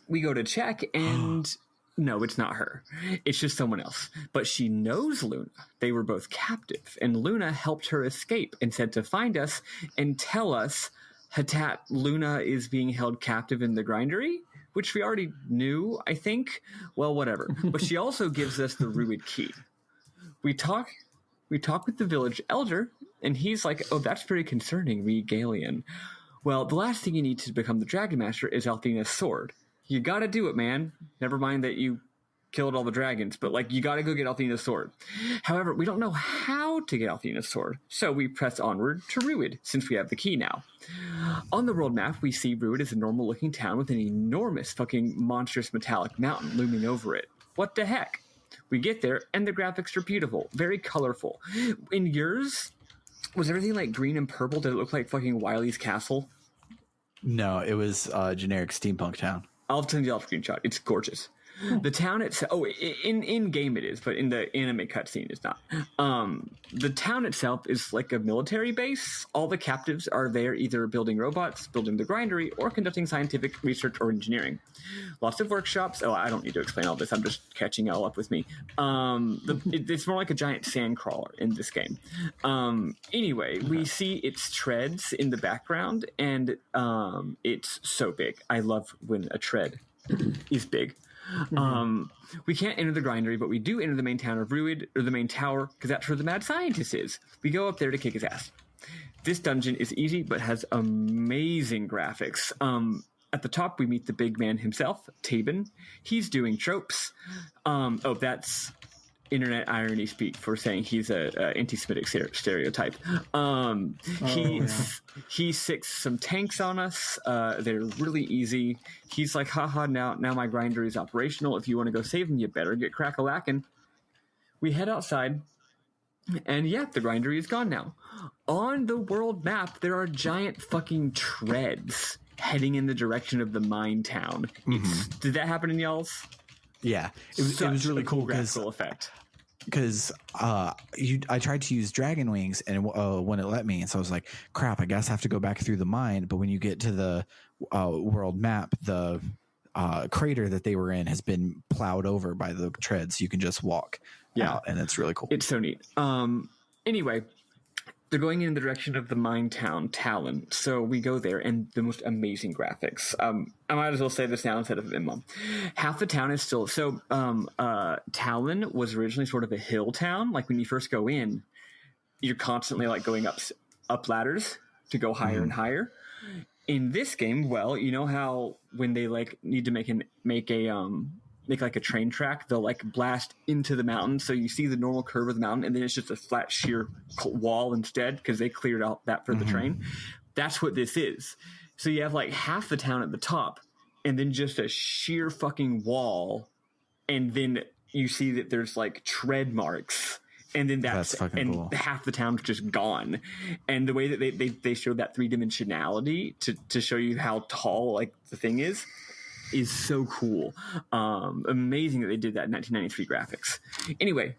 We go to check, and no, it's not her. It's just someone else. But she knows Luna. They were both captive, and Luna helped her escape and said to find us and tell us Hatat Luna is being held captive in the Grindery, which we already knew, I think. Well, whatever. But she also gives us the Ruid key. We talk with the village elder, and he's like, "Oh, that's very concerning, Regalian. Well, the last thing you need to become the Dragon Master is Althena's sword. You gotta do it, man. Never mind that you killed all the dragons, but, like, you gotta go get Althena's sword. However, we don't know how to get Althena's sword, so we press onward to Ruid, since we have the key now. On the world map, we see Ruid as a normal-looking town with an enormous fucking monstrous metallic mountain looming over it. What the heck? We get there, and the graphics are beautiful, very colorful. In yours, was everything, like, green and purple? Did it look like fucking Wily's castle? No, it was generic steampunk town. I'll send you a screenshot. It's gorgeous. The town itself, in game it is, but in the anime cutscene it's not. The town itself is like a military base. All the captives are there either building robots, building the grindery, or conducting scientific research or engineering. Lots of workshops. Oh, I don't need to explain all this. I'm just catching it all up with me. It's more like a giant sand crawler in this game. Anyway, we see its treads in the background, and it's so big. I love when a tread is big. We can't enter the grindery, but we do enter the main town of Ruid, or the main tower, because that's where the mad scientist is. We go up there to kick his ass. This dungeon is easy, but has amazing graphics. At the top, we meet the big man himself, Tabin. He's doing tropes. That's internet irony speak for saying he's a anti-Semitic stereotype. He sicks some tanks on us. They're really easy. He's like, haha, now my grinder is operational. If you want to go save them, you better get crack-a-lackin'. We head outside, and yeah, the grindery is gone now. On the world map, there are giant fucking treads heading in the direction of the mine town. Did that happen in y'all's? Yeah, it was really cool because I tried to use dragon wings and when it let me, and so I was like, crap, I guess I have to go back through the mine. But when you get to the world map, the crater that they were in has been plowed over by the treads. You can just walk out, and it's really cool. It's so neat. Anyway, they're going in the direction of the mine town, Talon. So we go there, and the most amazing graphics. I might as well say this now instead of Imam. Half the town is still... So Talon was originally sort of a hill town. Like, when you first go in, you're constantly, like, going up ladders to go higher and higher. In this game, well, you know how when they, like, need to make like a train track, they'll like blast into the mountain, so you see the normal curve of the mountain, and then it's just a flat sheer wall instead because they cleared out that for the train. That's what this is. So you have like half the town at the top, and then just a sheer fucking wall, and then you see that there's like tread marks, and then that's fucking cool. Half the town's just gone. And the way that they showed that three-dimensionality to show you how tall like the thing is so cool. Amazing that they did that in 1993 graphics. Anyway,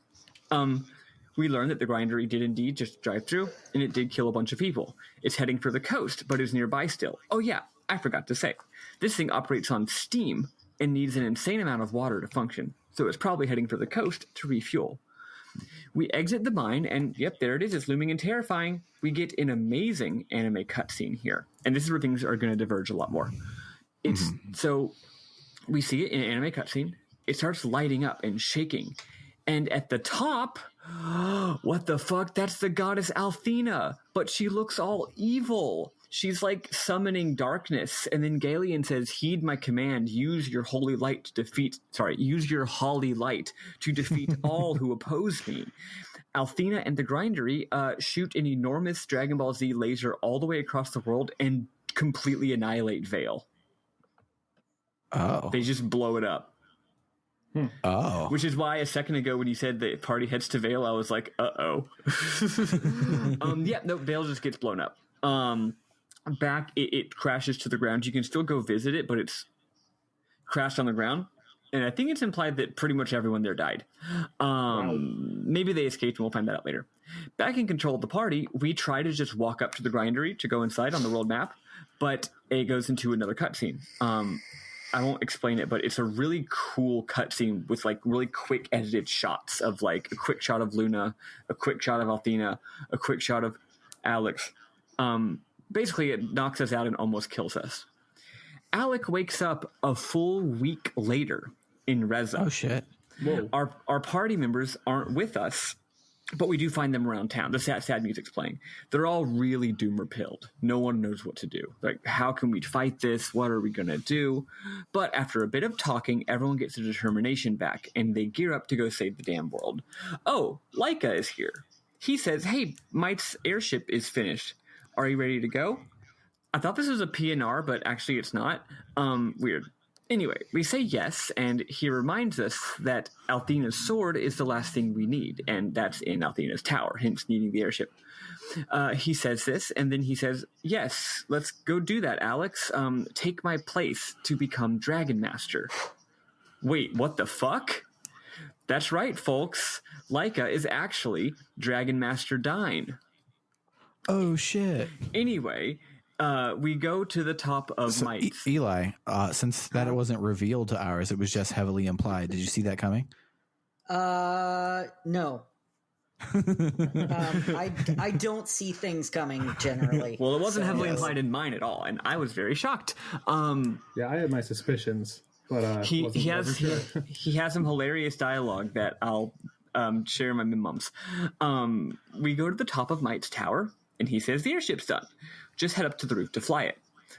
we learned that the grindery did indeed just drive through, and it did kill a bunch of people. It's heading for the coast, but is nearby still. Oh yeah, I forgot to say. This thing operates on steam and needs an insane amount of water to function, so it's probably heading for the coast to refuel. We exit the mine, and yep, there it is. It's looming and terrifying. We get an amazing anime cutscene here. And this is where things are going to diverge a lot more. It's so we see it in an anime cutscene. It starts lighting up and shaking. And at the top, what the fuck? That's the goddess Althena, but she looks all evil. She's like summoning darkness. And then Galeon says, heed my command, use your holy light to defeat, use your holy light to defeat all who oppose me. Althena and the Grindery shoot an enormous Dragon Ball Z laser all the way across the world and completely annihilate Vale. Oh. They just blow it up. Oh. Which is why a second ago when you said the party heads to Vale, I was like, uh-oh. Vale just gets blown up. Back, it crashes to the ground. You can still go visit it, but it's crashed on the ground. And I think it's implied that pretty much everyone there died. Maybe they escaped, and we'll find that out later. Back in control of the party, we try to just walk up to the Grindery to go inside on the world map, but it goes into another cutscene. I won't explain it, but it's a really cool cutscene with like really quick edited shots of like a quick shot of Luna, a quick shot of Althena, a quick shot of Alex. Basically, it knocks us out and almost kills us. Alec wakes up a full week later in Reza. Oh, shit. Whoa. Our party members aren't with us, but we do find them around town. The sad music's playing. They're all really doomer-pilled. No one knows what to do. Like, how can we fight this? What are we going to do? But after a bit of talking, everyone gets their determination back, and they gear up to go save the damn world. Oh, Laika is here. He says, hey, Might's airship is finished. Are you ready to go? I thought this was a PNR, but actually it's not. Weird. Anyway, we say yes, and he reminds us that Althena's sword is the last thing we need, and that's in Althena's tower, hence needing the airship. He says this, and then he says, yes, let's go do that, Alex. Take my place to become Dragon Master. Wait, what the fuck? That's right, folks. Laika is actually Dragon Master Dine. Oh, shit. Anyway, we go to the top of Might. Eli, since that it wasn't revealed to ours, it was just heavily implied. Did you see that coming? No. I don't see things coming generally. Well, it wasn't heavily implied in mine at all, and I was very shocked. Yeah, I had my suspicions, but he has sure. he has some hilarious dialogue that I'll share in my memos. We go to the top of Might's tower, and he says the airship's done. Just head up to the roof to fly it.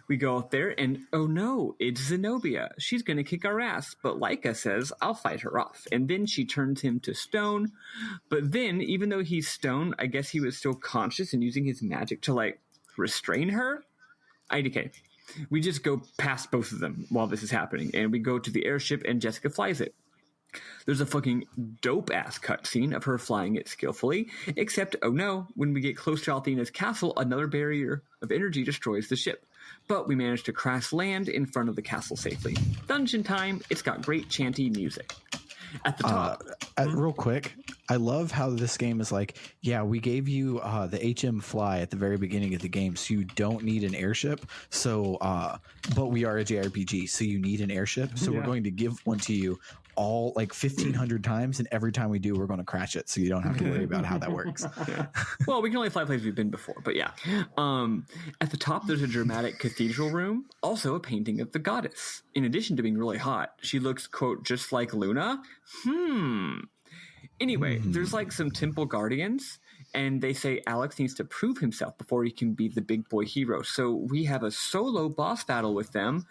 We go up there, and oh no, it's Zenobia. She's going to kick our ass, but Laika says, I'll fight her off. And then she turns him to stone. But then, even though he's stone, I guess he was still conscious and using his magic to, like, restrain her? IDK. We just go past both of them while this is happening, and we go to the airship, and Jessica flies it. There's a fucking dope-ass cutscene of her flying it skillfully, except, oh no, when we get close to Althena's castle, another barrier of energy destroys the ship. But we managed to crash land in front of the castle safely. Dungeon time, it's got great chanty music. At the top. Real quick, I love how this game is like, yeah, we gave you the HM Fly at the very beginning of the game, so you don't need an airship. So, but we are a JRPG, so you need an airship. So we're going to give one to you all like 1,500 times, and every time we do, we're going to crash it, so you don't have to worry about how that works. Well, we can only fly places we've been before, but yeah. At the top, there's a dramatic cathedral room, also a painting of the goddess. In addition to being really hot, she looks, quote, just like Luna. Anyway, there's like some temple guardians, and they say Alex needs to prove himself before he can be the big boy hero. So we have a solo boss battle with them,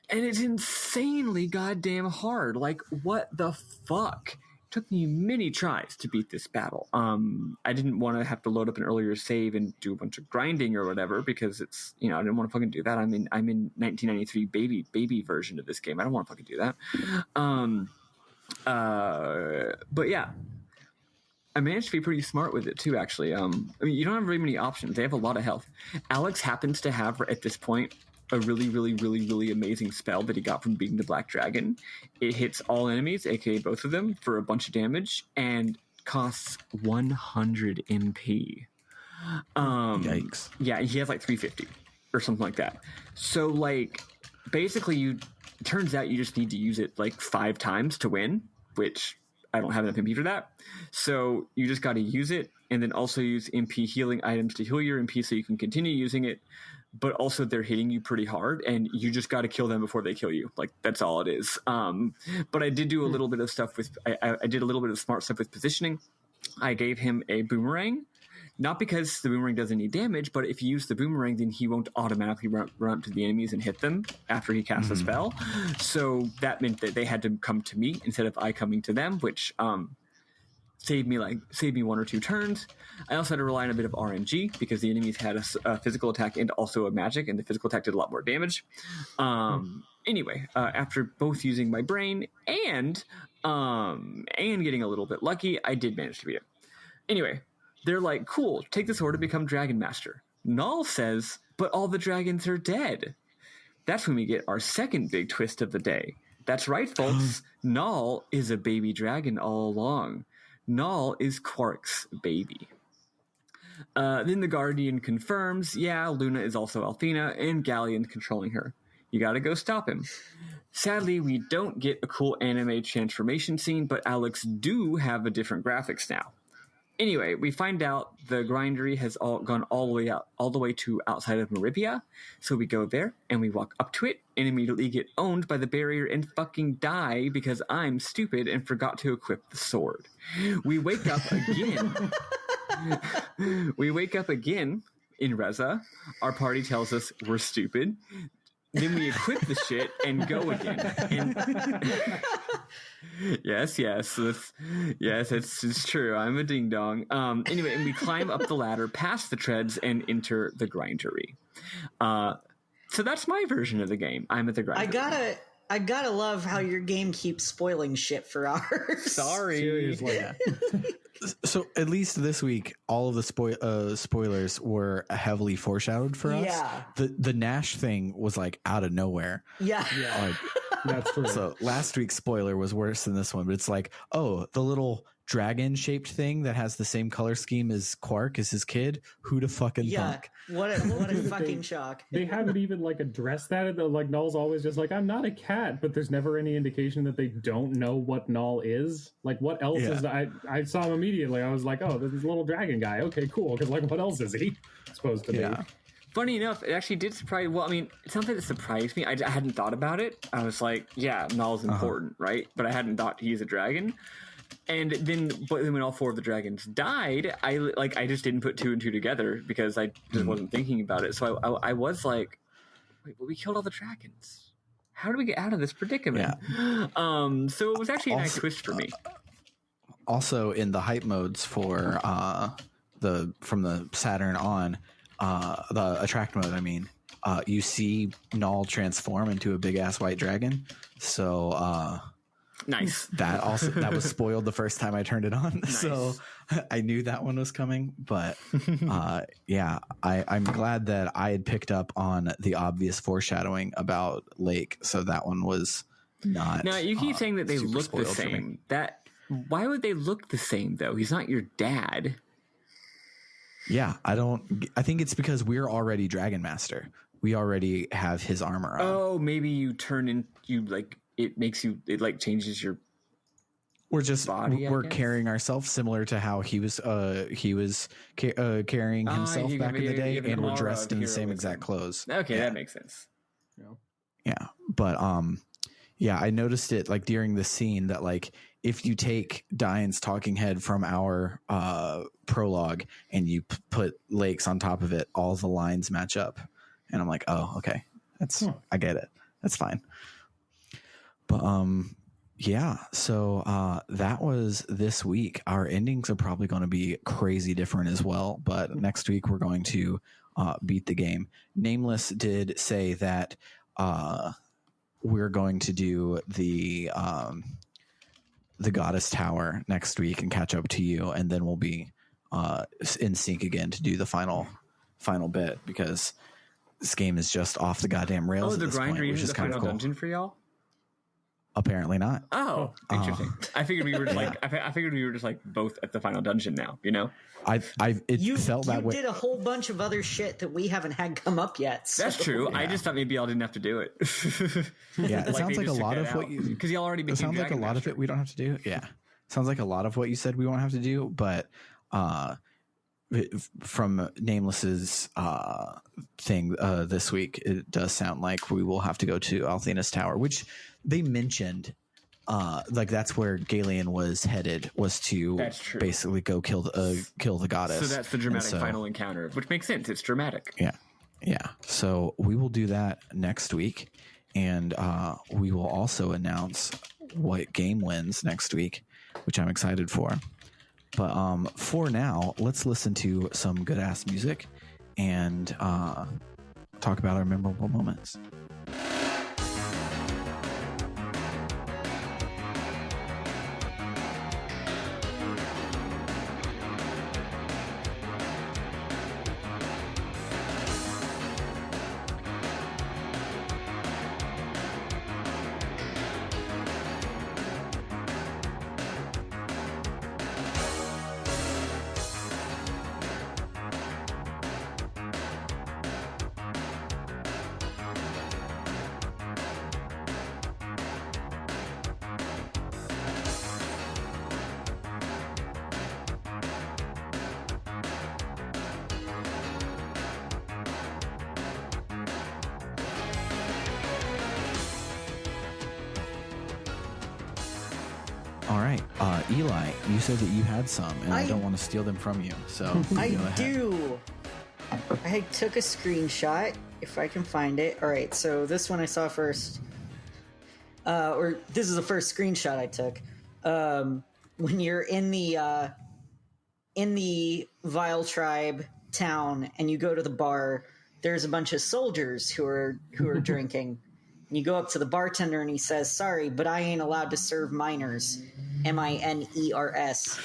and it's insanely goddamn hard. Like, what the fuck? It took me many tries to beat this battle. I didn't want to have to load up an earlier save and do a bunch of grinding or whatever, because it's, you know, I didn't want to fucking do that. I'm in 1993 baby version of this game. I don't want to fucking do that. But yeah, I managed to be pretty smart with it too, actually. I mean, you don't have very many options. They have a lot of health. Alex happens to have, at this point, a really, really, really, really amazing spell that he got from being the Black Dragon. It hits all enemies, aka both of them, for a bunch of damage, and costs 100 MP. Yikes. Yeah, he has like 350 or something like that. So, like, basically, it turns out you just need to use it like 5 times to win, which I don't have enough MP for that. So you just got to use it, and then also use MP healing items to heal your MP so you can continue using it. But also they're hitting you pretty hard, and you just got to kill them before they kill you. Like, that's all it is. But I did do a little bit of stuff with, I did a little bit of smart stuff with positioning. I gave him a boomerang, not because the boomerang does any damage, but if you use the boomerang, then he won't automatically run up to the enemies and hit them after he casts a spell. So that meant that they had to come to me instead of I coming to them, which saved me 1 or 2 turns. I also had to rely on a bit of RNG because the enemies had a physical attack and also a magic, and the physical attack did a lot more damage. Anyway, after both using my brain and getting a little bit lucky, I did manage to beat it. Anyway, they're like, cool, take this sword to become Dragon Master. Null says, but all the dragons are dead. That's when we get our second big twist of the day. That's right, folks. Null is a baby dragon all along. Null is Quark's baby. Then the Guardian confirms, yeah, Luna is also Althena, and Galleon's controlling her. You gotta go stop him. Sadly, we don't get a cool anime transformation scene, but Alex do have a different graphics now. Anyway, we find out the Grindery has gone all the way to outside of Meribia. So we go there and we walk up to it and immediately get owned by the barrier and fucking die because I'm stupid and forgot to equip the sword. We wake up again. We wake up again in Reza. Our party tells us we're stupid. Then we equip the shit and go again. And yes, it's true. I'm a ding dong. Anyway, and we climb up the ladder, past the treads, and enter the Grindery. So that's my version of the game. I'm at the Grindery. I gotta love how your game keeps spoiling shit for ours. Sorry. Seriously. So at least this week, all of the spoilers were heavily foreshadowed for us. Yeah. The Nash thing was like out of nowhere. Yeah. Like, That's true. so last week's spoiler was worse than this one, but it's like, oh, the little dragon shaped thing that has the same color scheme as Quark as his kid. Who to fucking thunk? What a fucking shock. They haven't even like addressed that. Like Null's always just like, I'm not a cat, but there's never any indication that they don't know what Null is. Like, what else is that? I saw him immediately. I was like, oh, this is a little dragon guy. Okay, cool. Because like, what else is he supposed to be? Funny enough, it actually did surprise. Well, I mean, it's something that surprised me. I hadn't thought about it. I was like, yeah, Null's important, right? But I hadn't thought he's a dragon. And then, when all 4 of the dragons died, I just didn't put 2 and 2 together because I just wasn't thinking about it. So I was like, wait, but we killed all the dragons. How do we get out of this predicament? Yeah. So it was actually a nice twist for me. Also, in the hype modes for from the Saturn on, the attract mode, I mean, you see Null transform into a big ass white dragon. So nice. That was spoiled the first time I turned it on. Nice. So I knew that one was coming, but yeah, I'm glad that I had picked up on the obvious foreshadowing about Lake. So that one was not. Now you keep saying that they look the same. Why would they look the same though? He's not your dad. Yeah, I think it's because we're already Dragon Master. We already have his armor on. Oh, maybe you turn in, it like changes your body, we're carrying ourselves similar to how he was carrying himself back in the day, and we're dressed in the same exact clothes. Okay, that makes sense. Yeah, but yeah, I noticed it like during the scene that like if you take Diane's talking head from our prologue and you put Lake's on top of it, all the lines match up, and I'm like, oh, okay, I get it, that's fine. But yeah, so that was this week. Our endings are probably going to be crazy different as well, but next week we're going to beat the game. Nameless did say that we're going to do the Goddess Tower next week and catch up to you, and then we'll be in sync again to do the final bit, because this game is just off the goddamn rails. Oh, the Grindery is the final dungeon for y'all? Apparently not. Oh, interesting. I figured we were just like both at the final dungeon now. You know, you felt that way. You did a whole bunch of other shit that we haven't had come up yet. So. That's true. Yeah. I just thought maybe y'all didn't have to do it. Yeah, it sounds like a lot of what you, because y'all already became it sounds like a lot Master. of it we don't have to do. Yeah, sounds like a lot of what you said we won't have to do, but from Nameless's thing this week, it does sound like we will have to go to Althena's Tower, which they mentioned. Like that's where Galen was headed, was to basically go kill the goddess. So that's the dramatic final encounter, which makes sense. It's dramatic. Yeah. So we will do that next week, and we will also announce what game wins next week, which I'm excited for. But for now, let's listen to some good ass music and talk about our memorable moments. All right, Eli, you said that you had some, and I don't want to steal them from you, so I do. I took a screenshot, if I can find it. All right, so this one I saw first, or this is the first screenshot I took. When you're in the Vile Tribe town and you go to the bar, there's a bunch of soldiers who are drinking. And you go up to the bartender and he says, "Sorry, but I ain't allowed to serve minors." MINERS.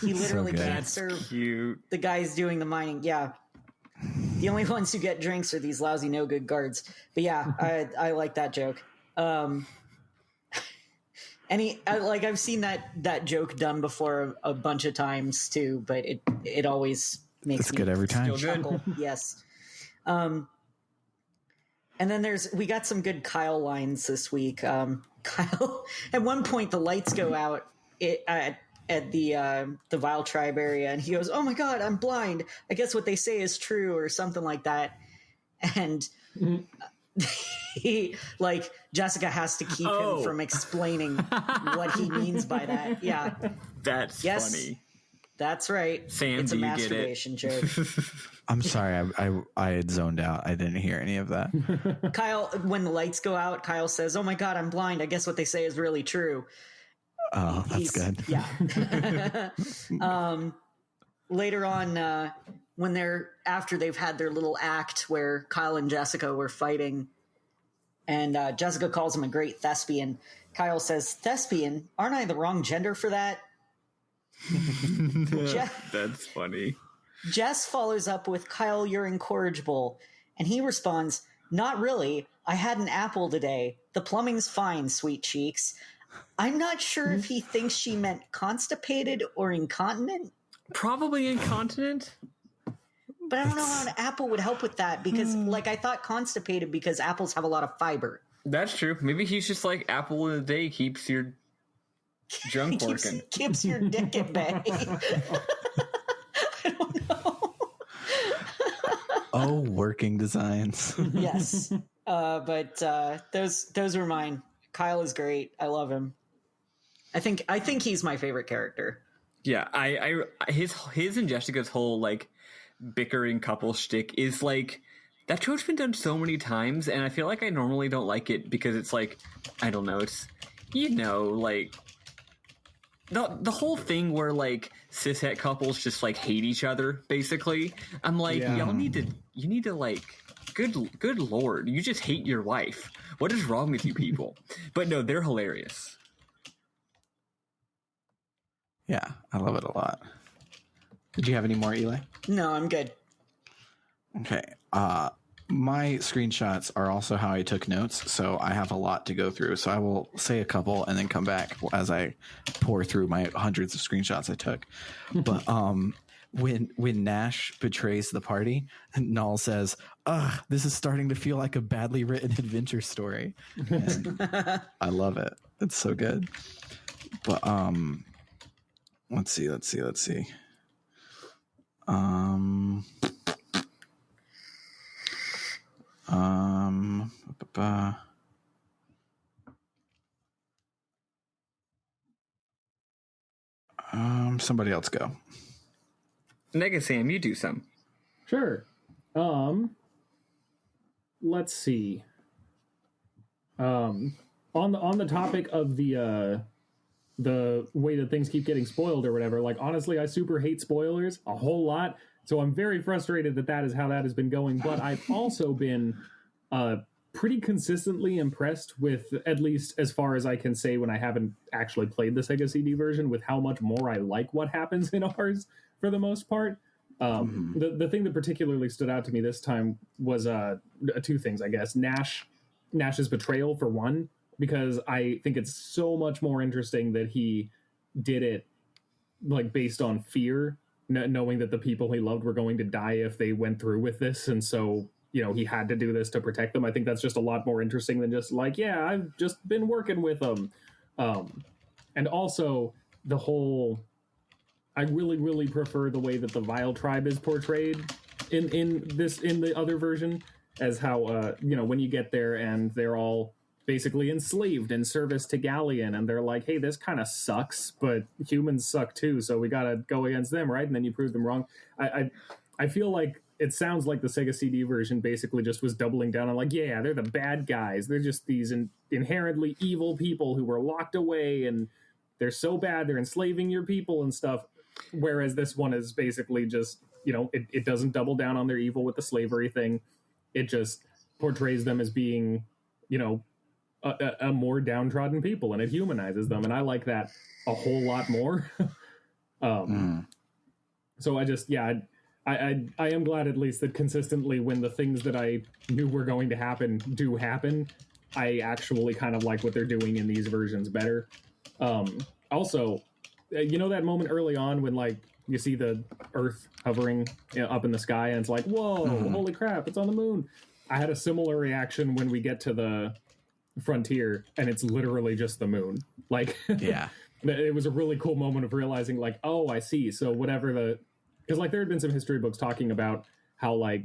He literally can't serve the guys doing the mining. Yeah. The only ones who get drinks are these lousy no good guards. But yeah, I like that joke. And I've seen that joke done before a bunch of times too, but it always makes me good every time. Chuckle. Yes. And then we got some good Kyle lines this week. Kyle, at one point the lights go out at the Vile Tribe area, and he goes, "Oh my God, I'm blind. I guess what they say is true," or something like that. And he, Jessica has to keep him from explaining what he means by that. Yeah, that's funny. That's right. Sam, it's a masturbation joke. I'm sorry, I had zoned out. I didn't hear any of that. Kyle, when the lights go out, Kyle says, "Oh my God, I'm blind. I guess what they say is really true." Oh, that's good. Yeah. Later on, after they've had their little act where Kyle and Jessica were fighting, and Jessica calls him a great thespian. Kyle says, "Thespian? Aren't I the wrong gender for that?" That's funny. Jess follows up with, "Kyle, you're incorrigible." And he responds, "Not really. I had an apple today. The plumbing's fine, sweet cheeks." I'm not sure if he thinks she meant constipated or incontinent. Probably incontinent. But I don't know how an apple would help with that, because I thought constipated because apples have a lot of fiber. That's true. Maybe he's just like, apple in a day keeps your junk working. Keeps your dick at bay. I don't know. Oh, working designs. Yes. But those were mine. Kyle is great. I love him. I think he's my favorite character. Yeah, his and Jessica's whole bickering couple shtick is that trope's been done so many times, and I feel like I normally don't like it because it's I don't know, it's the whole thing where cishet couples just hate each other basically. I'm y'all need to good lord, you just hate your wife. What is wrong with you people? But no, they're hilarious. Yeah, I love it a lot. Did you have any more, Eli? No, I'm good. Okay. My screenshots are also how I took notes, so I have a lot to go through. So I will say a couple and then come back as I pour through my hundreds of screenshots I took. But when Nash betrays the party, Null says, "Ugh, this is starting to feel like a badly written adventure story." And I love it. It's so good. But let's see. Somebody else go. Sam, you do some. Sure. Let's see. On the topic of the way that things keep getting spoiled or whatever, like, honestly, I super hate spoilers a whole lot. So I'm very frustrated that is how that has been going. But I've also been pretty consistently impressed with, at least as far as I can say when I haven't actually played the Sega CD version, with how much more I like what happens in ours for the most part. The thing that particularly stood out to me this time was two things, I guess. Nash's betrayal, for one, because I think it's so much more interesting that he did it like based on fear, knowing that the people he loved were going to die if they went through with this, and so, you know, he had to do this to protect them. I think that's just a lot more interesting than just like, yeah, I've just been working with them. And also the whole, I really, really prefer the way that the Vile Tribe is portrayed in the other version, as how, you know, when you get there and they're all basically enslaved in service to Galleon, and they're like, hey, this kind of sucks, but humans suck too, so we gotta go against them, right? And then you prove them wrong. I feel like it sounds like the Sega CD version basically just was doubling down on, like, yeah, they're the bad guys. They're just these inherently evil people who were locked away, and they're so bad, they're enslaving your people and stuff. Whereas this one is basically just, you know, it doesn't double down on their evil with the slavery thing. It just portrays them as being, you know, a more downtrodden people, and it humanizes them, and I like that a whole lot more. So I just, yeah, I am glad at least that consistently when the things that I knew were going to happen do happen, I actually kind of like what they're doing in these versions better. Also, you know that moment early on when, like, you see the Earth hovering, you know, up in the sky, and it's like, whoa, holy crap, it's on the moon. I had a similar reaction when we get to the frontier, and it's literally just the moon. Like, yeah, it was a really cool moment of realizing, like, oh, I see. So whatever because, like, there had been some history books talking about how, like,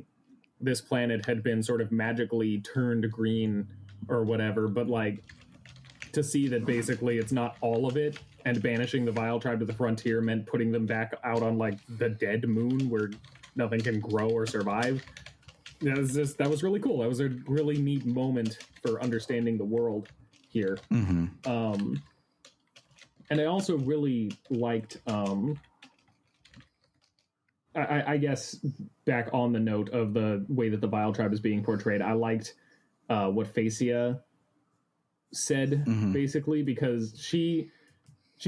this planet had been sort of magically turned green or whatever, but, like, to see that basically it's not all of it, and banishing the Vile Tribe to the frontier meant putting them back out on, like, the dead moon where nothing can grow or survive. That was really cool. That was a really neat moment for understanding the world here. And I also really liked, I guess, back on the note of the way that the Vile Tribe is being portrayed, I liked what Facia said, basically, because she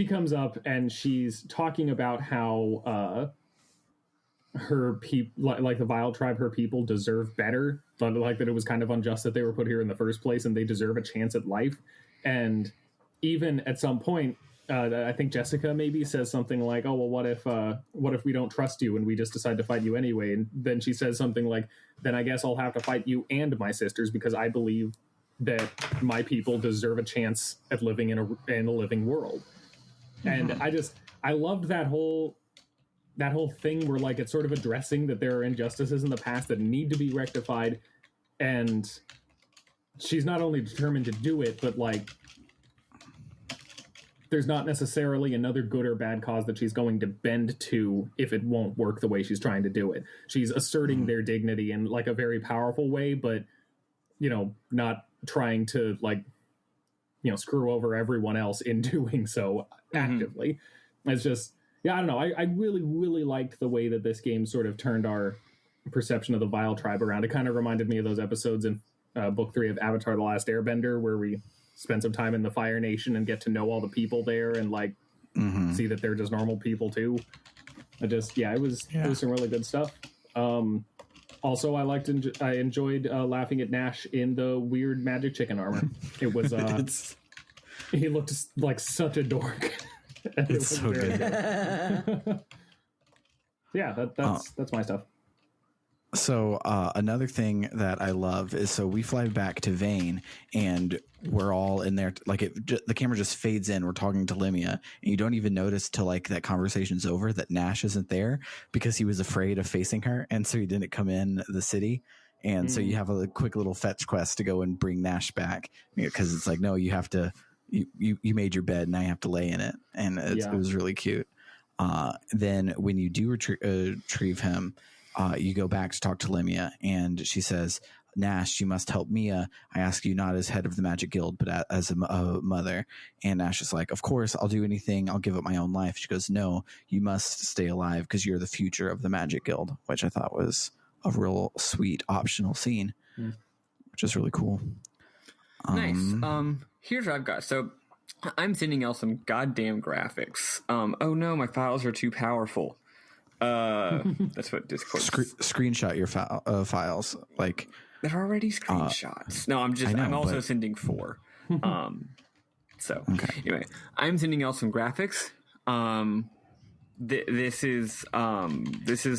comes up and she's talking about how her people, like the Vile Tribe, her people deserve better, but like that it was kind of unjust that they were put here in the first place, and they deserve a chance at life. And even at some point, I think Jessica maybe says something like, oh, well, what if we don't trust you and we just decide to fight you anyway? And then she says something like, then I guess I'll have to fight you and my sisters, because I believe that my people deserve a chance at living in a living world. And I loved that whole thing where, like, it's sort of addressing that there are injustices in the past that need to be rectified, and she's not only determined to do it, but, like, there's not necessarily another good or bad cause that she's going to bend to if it won't work the way she's trying to do it. She's asserting their dignity in, like, a very powerful way, but, you know, not trying to, like, you know, screw over everyone else in doing so actively. It's just, yeah, I don't know. I really, really liked the way that this game sort of turned our perception of the Vile Tribe around. It kind of reminded me of those episodes in Book 3 of Avatar: The Last Airbender, where we spend some time in the Fire Nation and get to know all the people there and, like, see that they're just normal people too. It was some really good stuff. Also, I enjoyed laughing at Nash in the weird magic chicken armor. It was he looked like such a dork. It's so good. good. Yeah, that's my stuff. So another thing that I love is, so we fly back to Vane and we're all in there, like the camera just fades in. We're talking to Limia and you don't even notice till like that conversation's over that Nash isn't there because he was afraid of facing her, and so he didn't come in the city. And so you have a quick little fetch quest to go and bring Nash back, because it's like, no, you have to, you made your bed, now you have to lay in it. And it was really cute. Then when you do retrieve him, you go back to talk to Limia, and she says, Nash, you must help Mia. I ask you not as head of the Magic Guild, but as a mother. And Nash is like, of course, I'll do anything. I'll give up my own life. She goes, no, you must stay alive because you're the future of the Magic Guild, which I thought was a real sweet optional scene, which is really cool. Nice. Here's what I've got. So I'm sending out some goddamn graphics. Oh no, my files are too powerful. That's what Discord screenshot your files. Like, they're already screenshots. No, I'm also sending 4. So anyway, I'm sending out some graphics. This is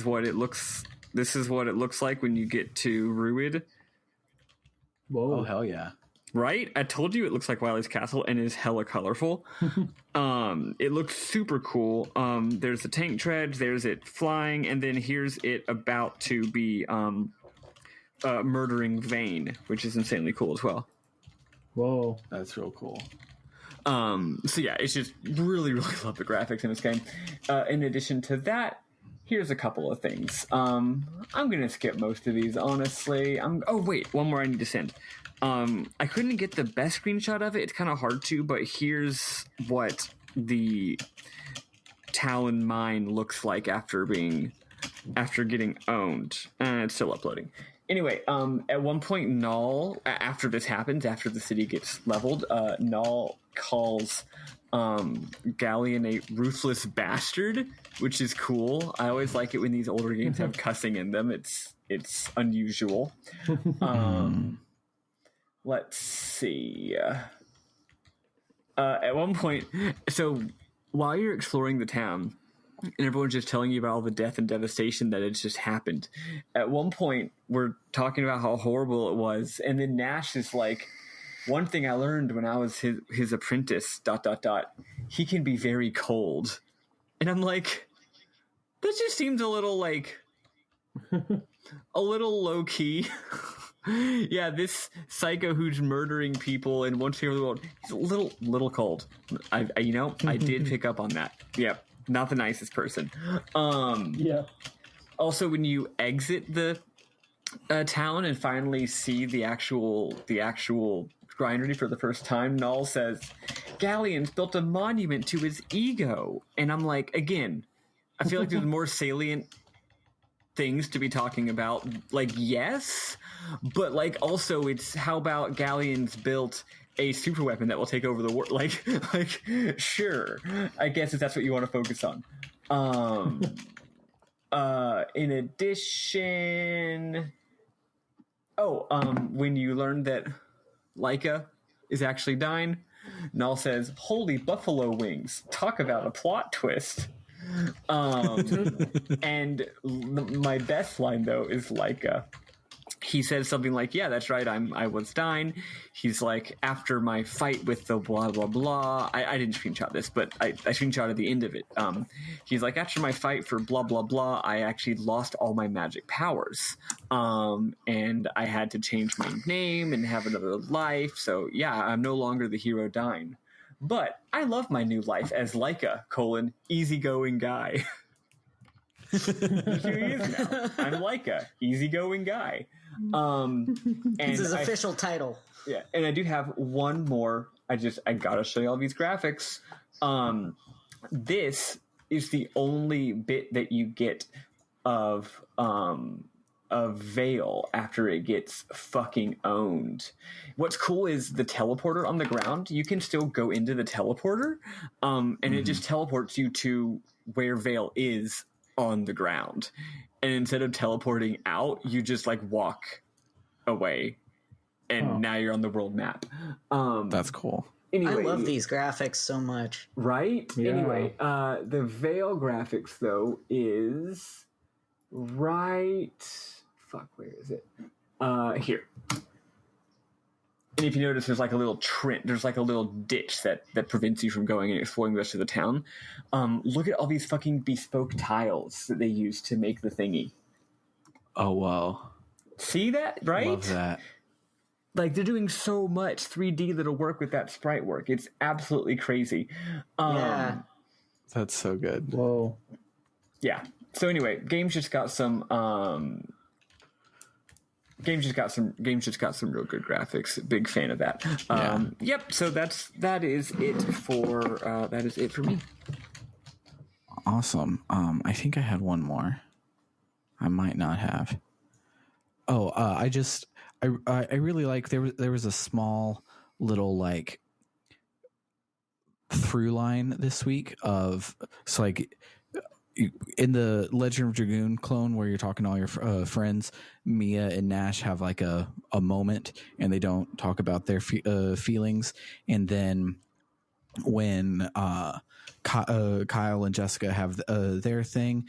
what it looks. This is what it looks like when you get to Ruid. Whoa! Oh hell yeah! Right? I told you it looks like Wily's Castle and is hella colorful. It looks super cool. There's the tank treads, there's it flying, and then here's it about to be murdering Vane, which is insanely cool as well. Whoa. That's real cool. So yeah, it's just really, really love the graphics in this game. In addition to that, here's a couple of things. I'm going to skip most of these, honestly. Oh, wait, one more I need to send. I couldn't get the best screenshot of it. It's kind of hard to, but here's what the Talon mine looks like after getting owned. It's still uploading. Anyway, at one point, Null, after this happens, after the city gets leveled, Null calls Galleon a ruthless bastard, which is cool. I always like it when these older games have cussing in them. It's unusual. Let's see. At one point, so while you're exploring the town, and everyone's just telling you about all the death and devastation that has just happened, at one point, we're talking about how horrible it was, and then Nash is like, one thing I learned when I was his apprentice, ... he can be very cold. And I'm like, that just seems a little like, a little low key. Yeah, this psycho who's murdering people and wants to hear the world, he's a little cold. I did pick up on that. Yep, not the nicest person. Yeah. Also, when you exit the town and finally see the actual Grindery for the first time, Null says, Galleon's built a monument to his ego. And I'm like, again, I feel like there's more salient things to be talking about. Like, yes, but like also it's, how about Galleon's built a super weapon that will take over the world? Like sure, I guess if that's what you want to focus on. In addition, when you learn that Leica is actually dying, Null says, holy buffalo wings, talk about a plot twist. And my best line though is Leica. He says something like, yeah, that's right, I was dying. He's like, after my fight with the blah blah blah, I didn't screenshot this, but I screenshotted the end of it. He's like, after my fight for blah blah blah, I actually lost all my magic powers, and I had to change my name and have another life. So yeah, I'm no longer the hero dying, but I love my new life as Leica, easygoing guy. Here he is now. I'm Leica, easygoing guy. And it's his official title. Yeah, and I do have one more. I gotta show you all these graphics. This is the only bit that you get of Vale after it gets fucking owned. What's cool is the teleporter on the ground. You can still go into the teleporter, and it just teleports you to where Vale is on the ground. And instead of teleporting out, you just like walk away, and now you're on the world map. That's cool. Anyway, I love these graphics so much. Right? Yeah. Anyway, the Vale graphics though is right fuck, where is it? Here. And if you notice, there's like a little there's like a little ditch that prevents you from going and exploring the rest of the town. Look at all these fucking bespoke tiles that they use to make the thingy. Oh, wow. See that, right? Love that. Like, they're doing so much 3D that'll work with that sprite work. It's absolutely crazy. Yeah. That's so good. Whoa. Yeah. So anyway, games just got some real good graphics. Big fan of that. Yep. So that is it for me. Awesome. I think I had one more. I might not have. Oh, I really like there was a small little like through line this week of like in the Legend of Dragoon clone where you're talking to all your friends, Mia and Nash have like a moment and they don't talk about their feelings, and then when Kyle and Jessica have their thing,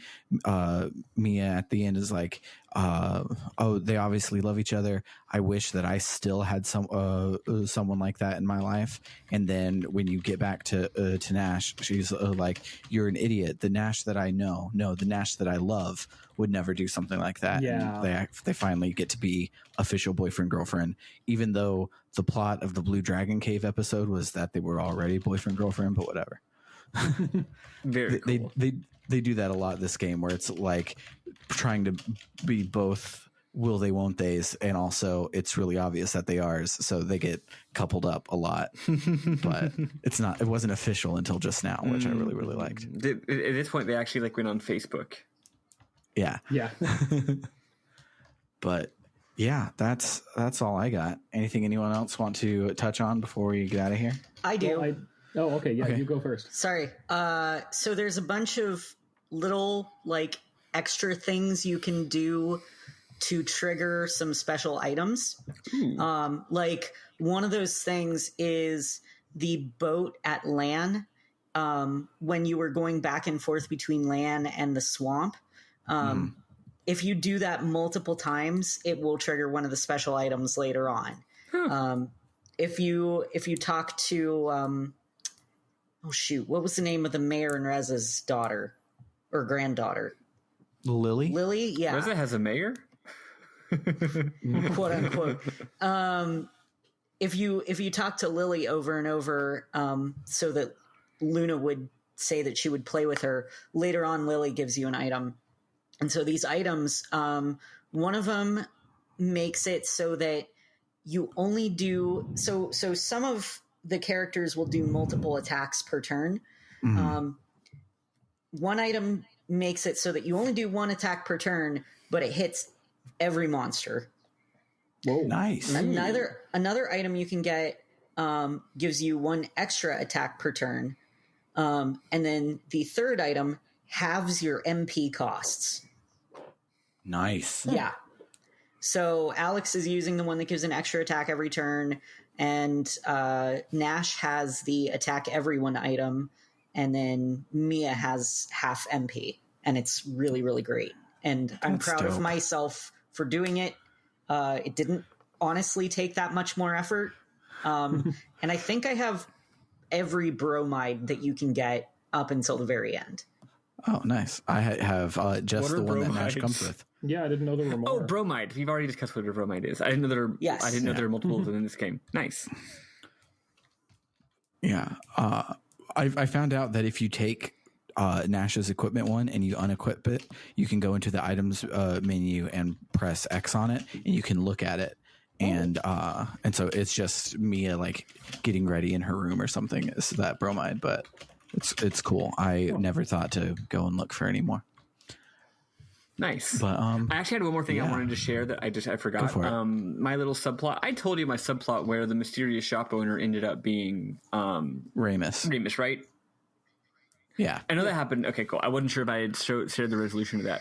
Mia at the end is like, oh, they obviously love each other. I wish that I still had someone like that in my life. And then when you get back to Nash, she's like, you're an idiot. The Nash that I know, no, the Nash that I love would never do something like that. Yeah. And they finally get to be official boyfriend girlfriend, even though the plot of the Blue Dragon Cave episode was that they were already boyfriend girlfriend, but whatever. Very cool. They do that a lot this game, where it's like trying to be both will they won't they's, and also it's really obvious that they are, so they get coupled up a lot. But it wasn't official until just now, which I really, really liked. At this point, they actually like went on Facebook. Yeah. But yeah, that's all I got. Anything anyone else want to touch on before we get out of here? I do. Okay. Yeah, you go first. Sorry. So there's a bunch of little like extra things you can do to trigger some special items. Like one of those things is the boat at Lan. When you were going back and forth between Lan and the swamp. If you do that multiple times, it will trigger one of the special items later on. If you talk to what was the name of the mayor and Reza's daughter or granddaughter? Lily, yeah. Reza has a mayor? Quote unquote. If you talk to Lily over and over, so that Luna would say that she would play with her, later on Lily gives you an item. And so these items, one of them makes it so that you only do so some of the characters will do multiple attacks per turn. One item makes it so that you only do one attack per turn, but it hits every monster. Whoa, nice. Another item you can get gives you one extra attack per turn. And then the third item halves your MP costs. Nice. Yeah. So Alex is using the one that gives an extra attack every turn, and Nash has the attack everyone item, and then Mia has half MP, and it's really, really great. And I'm proud of myself for doing it. It didn't honestly take that much more effort. And I think I have every bromide that you can get up until the very end. Oh, nice. I have just the one that Nash comes with. Yeah, I didn't know there were more. Oh, bromide. We've already discussed what a bromide is. I didn't know there were, yes. I didn't know there were multiples in this game. Nice. Yeah. I found out that if you take Nash's equipment one and you unequip it, you can go into the items menu and press X on it, and you can look at it. And so it's just Mia like getting ready in her room or something. Is that bromide? But it's cool. I never thought to go and look for any more. Nice. But I actually had one more thing I wanted to share that I forgot. My little subplot. I told you my subplot where the mysterious shop owner ended up being Ramus, right? Yeah. I know that happened. Okay, cool. I wasn't sure if I had shared the resolution of that.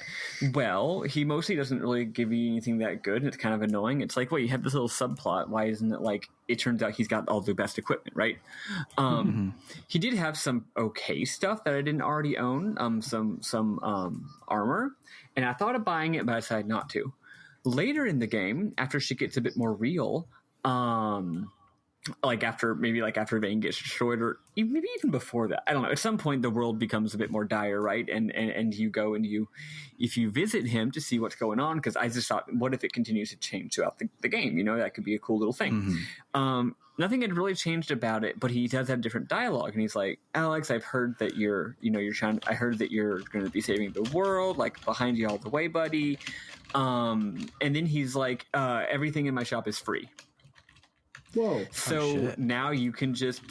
Well, he mostly doesn't really give you anything that good, and it's kind of annoying. It's like, well, you have this little subplot. Why isn't it like, it turns out he's got all the best equipment, right? He did have some okay stuff that I didn't already own, some armor, and I thought of buying it, but I decided not to. later in the game, after she gets a bit more real, like after Vane gets destroyed, or maybe even before that, I don't know. At some point, the world becomes a bit more dire, right? And you go and if you visit him to see what's going on, because I just thought, what if it continues to change throughout the game? You know, that could be a cool little thing. Mm-hmm. Nothing had really changed about it, but he does have different dialogue, and he's like, Alex, I've heard that I heard that you're going to be saving the world, like behind you all the way, buddy. And then he's like, everything in my shop is free. Whoa. So now you can just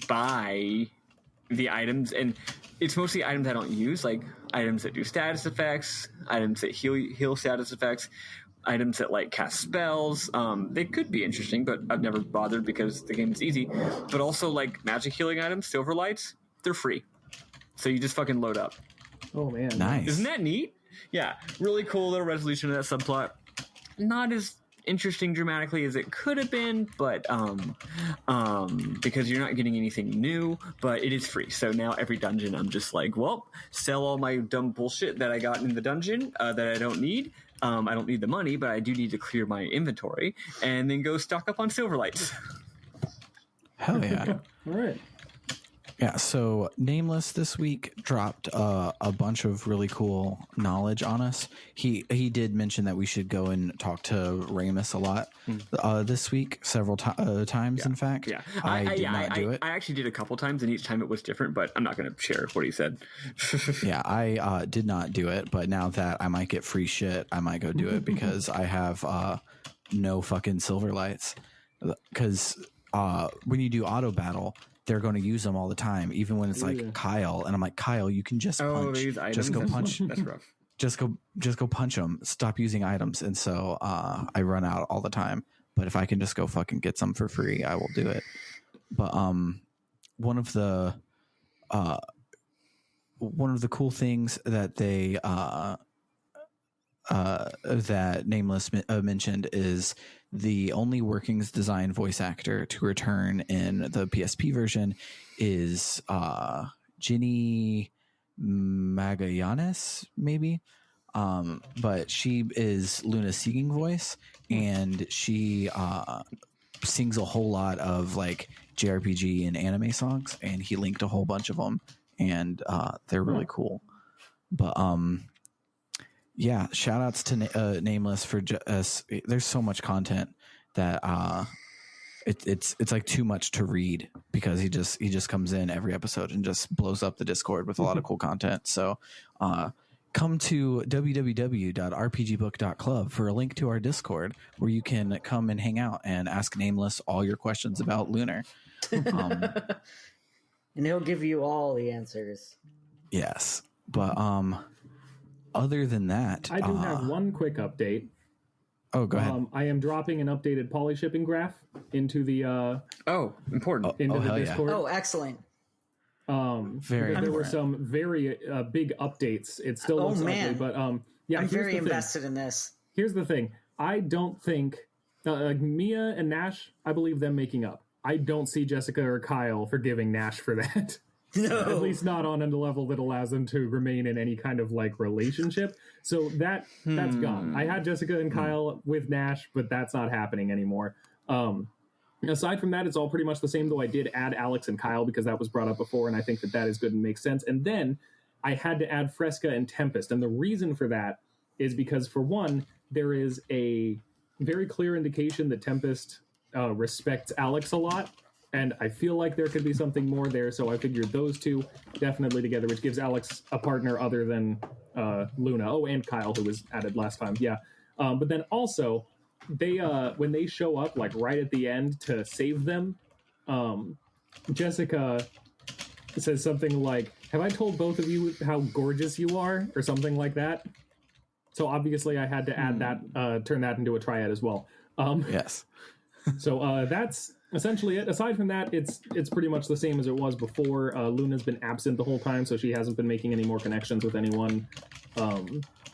buy the items, and it's mostly items I don't use, like items that do status effects, items that heal status effects, items that like cast spells. They could be interesting, but I've never bothered because the game is easy. But also like magic healing items, silver lights, they're free. So you just fucking load up. Oh man. Nice. Isn't that neat? Yeah. Really cool little resolution of that subplot. Not as interesting dramatically as it could have been, but because you're not getting anything new, but it is free. So now every dungeon I'm just like, well, sell all my dumb bullshit that I got in the dungeon that I don't need. I don't need the money, but I do need to clear my inventory, and then go stock up on silver lights. Hell yeah. All right. Yeah, so Nameless this week dropped a bunch of really cool knowledge on us. He did mention that we should go and talk to Ramus a lot this week, several times, in fact. Yeah, I did not do it. I actually did a couple times, and each time it was different, but I'm not going to share what he said. Yeah, I did not do it, but now that I might get free shit, I might go do it because I have no fucking silver lights. Because when you do auto battle, they're going to use them all the time, even when it's like Kyle. And I'm like, Kyle, you can just punch. Just go punch. That's rough. Just go punch them. Stop using items. And so I run out all the time. But if I can just go fucking get some for free, I will do it. But one of the cool things that they that Nameless mentioned is the only workings design voice actor to return in the PSP version is Ginny Magallanes, maybe. But she is Luna's singing voice, and she sings a whole lot of like JRPG and anime songs, and he linked a whole bunch of them, and they're really cool. But yeah, shout outs to Nameless for us. There's so much content that it's like too much to read, because he just comes in every episode and just blows up the Discord with a lot of cool content. So come to www.rpgbook.club for a link to our Discord where you can come and hang out and ask Nameless all your questions about Lunar. And he'll give you all the answers. Yes, but other than that, I do have one quick update. Oh, go ahead. I am dropping an updated poly shipping graph into the important into the Discord. Oh, excellent. There were some very big updates. It still looks ugly, but yeah. I'm very invested in this. Here's the thing. I don't think like Mia and Nash, I believe them making up. I don't see Jessica or Kyle forgiving Nash for that. No. At least not on a level that allows them to remain in any kind of like relationship. So that's gone. I had Jessica and Kyle with Nash, but that's not happening anymore. Aside from that, it's all pretty much the same, though I did add Alex and Kyle because that was brought up before, and I think that is good and makes sense. And then I had to add Fresca and Tempest. And the reason for that is because, for one, there is a very clear indication that Tempest respects Alex a lot. And I feel like there could be something more there, so I figured those two definitely together, which gives Alex a partner other than Luna. Oh, and Kyle, who was added last time. Yeah. But then also, they when they show up, like right at the end to save them, Jessica says something like, "Have I told both of you how gorgeous you are?" or something like that. So obviously I had to add that, turn that into a triad as well. Yes. So that's essentially it. Aside from that, it's pretty much the same as it was before. Luna's been absent the whole time, so she hasn't been making any more connections with anyone.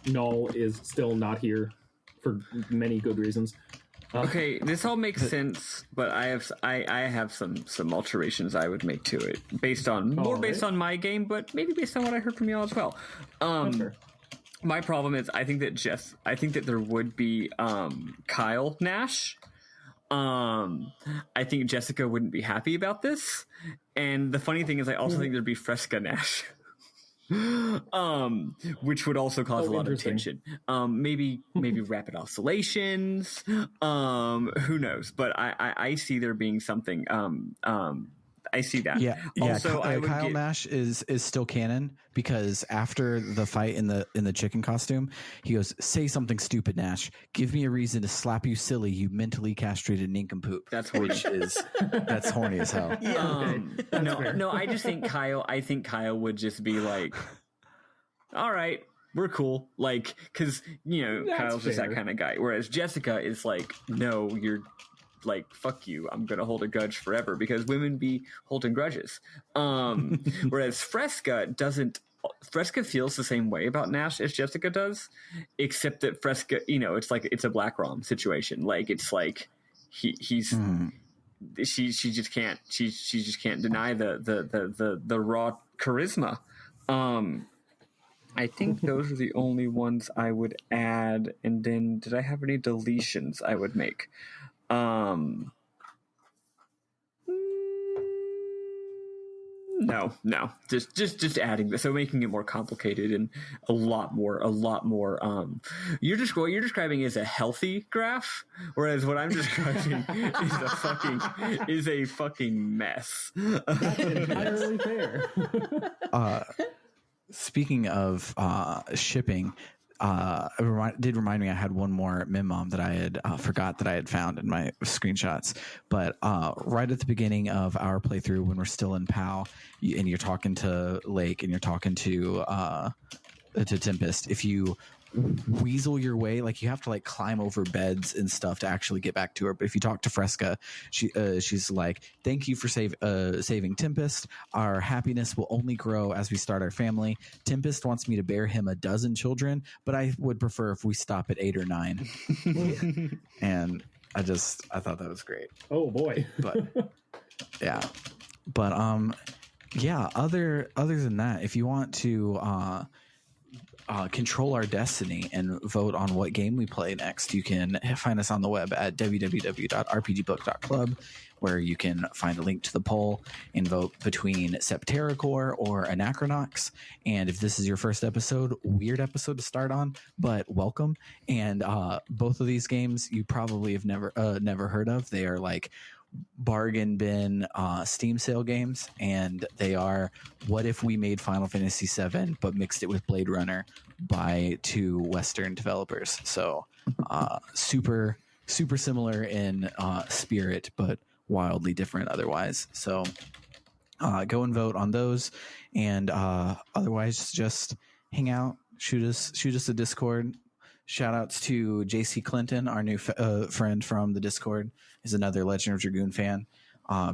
Null is still not here for many good reasons. Okay, this all makes sense, but I have some alterations I would make to it based on my game, but maybe based on what I heard from y'all as well. Sure. My problem is I think that there would be Kyle Nash. I think Jessica wouldn't be happy about this. And the funny thing is I also think there'd be Fresca Nash. Which would also cause a lot of tension. Maybe rapid oscillations. Who knows? But I see there being something. I see that. Yeah. Also, Kyle Nash is still canon because after the fight in the chicken costume, he goes, "Say something stupid, Nash. Give me a reason to slap you silly, you mentally castrated nincompoop." That's horny. That's horny as hell. No. I just think Kyle. I think Kyle would just be like, "All right, we're cool." Like, because Kyle's just that kind of guy. Whereas Jessica is like, "No, you're." Like, fuck you, I'm gonna hold a grudge forever, because women be holding grudges. Whereas Fresca feels the same way about Nash as Jessica does, except that Fresca, it's a Black Rom situation. Like, it's like she just can't deny the raw charisma. I think those are the only ones I would add. And then, did I have any deletions I would make? No, just adding this, so making it more complicated and a lot more. What you're describing is a healthy graph, whereas what I'm describing is a fucking mess. That's entirely fair. Speaking of shipping, it did remind me I had one more mem that I had forgot that I had found in my screenshots. But right at the beginning of our playthrough, when we're still in POW, and you're talking to Lake and you're talking to Tempest, if you weasel your way, like, you have to like climb over beds and stuff to actually get back to her. But if you talk to Fresca, she's like, "Thank you for saving Tempest. Our happiness will only grow as we start our family. Tempest wants me to bear him 12 children, but I would prefer if we stop at 8 or 9. And I thought that was great. Oh boy. But yeah, other than that, if you want to control our destiny and vote on what game we play next, you can find us on the web at www.rpgbook.club, where you can find a link to the poll and vote between Septerracore or Anachronox. And if this is your first episode, weird episode to start on, but welcome. And both of these games you probably have never heard of. They are like bargain bin Steam sale games, and they are what if we made Final Fantasy VII but mixed it with Blade Runner by 2 Western developers. So super similar in spirit, but wildly different otherwise. So go and vote on those, and otherwise just hang out, shoot us a Discord. Shout outs to JC Clinton, our new friend from the Discord, is another Legend of Dragoon fan.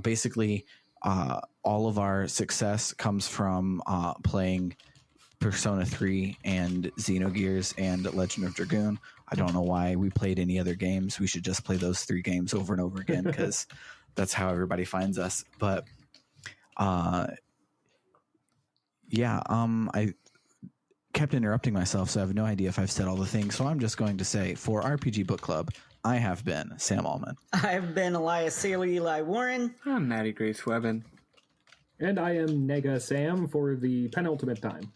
Basically, all of our success comes from playing Persona 3 and Xenogears and Legend of Dragoon. I don't know why we played any other games. We should just play those 3 games over and over again, because that's how everybody finds us. But I kept interrupting myself, so I have no idea if I've said all the things. So I'm just going to say, for RPG Book Club, I have been Sam Allman. I've been Elias Sailor Eli Warren. I'm Maddy Grace Webbin. And I am Nega Sam for the penultimate time.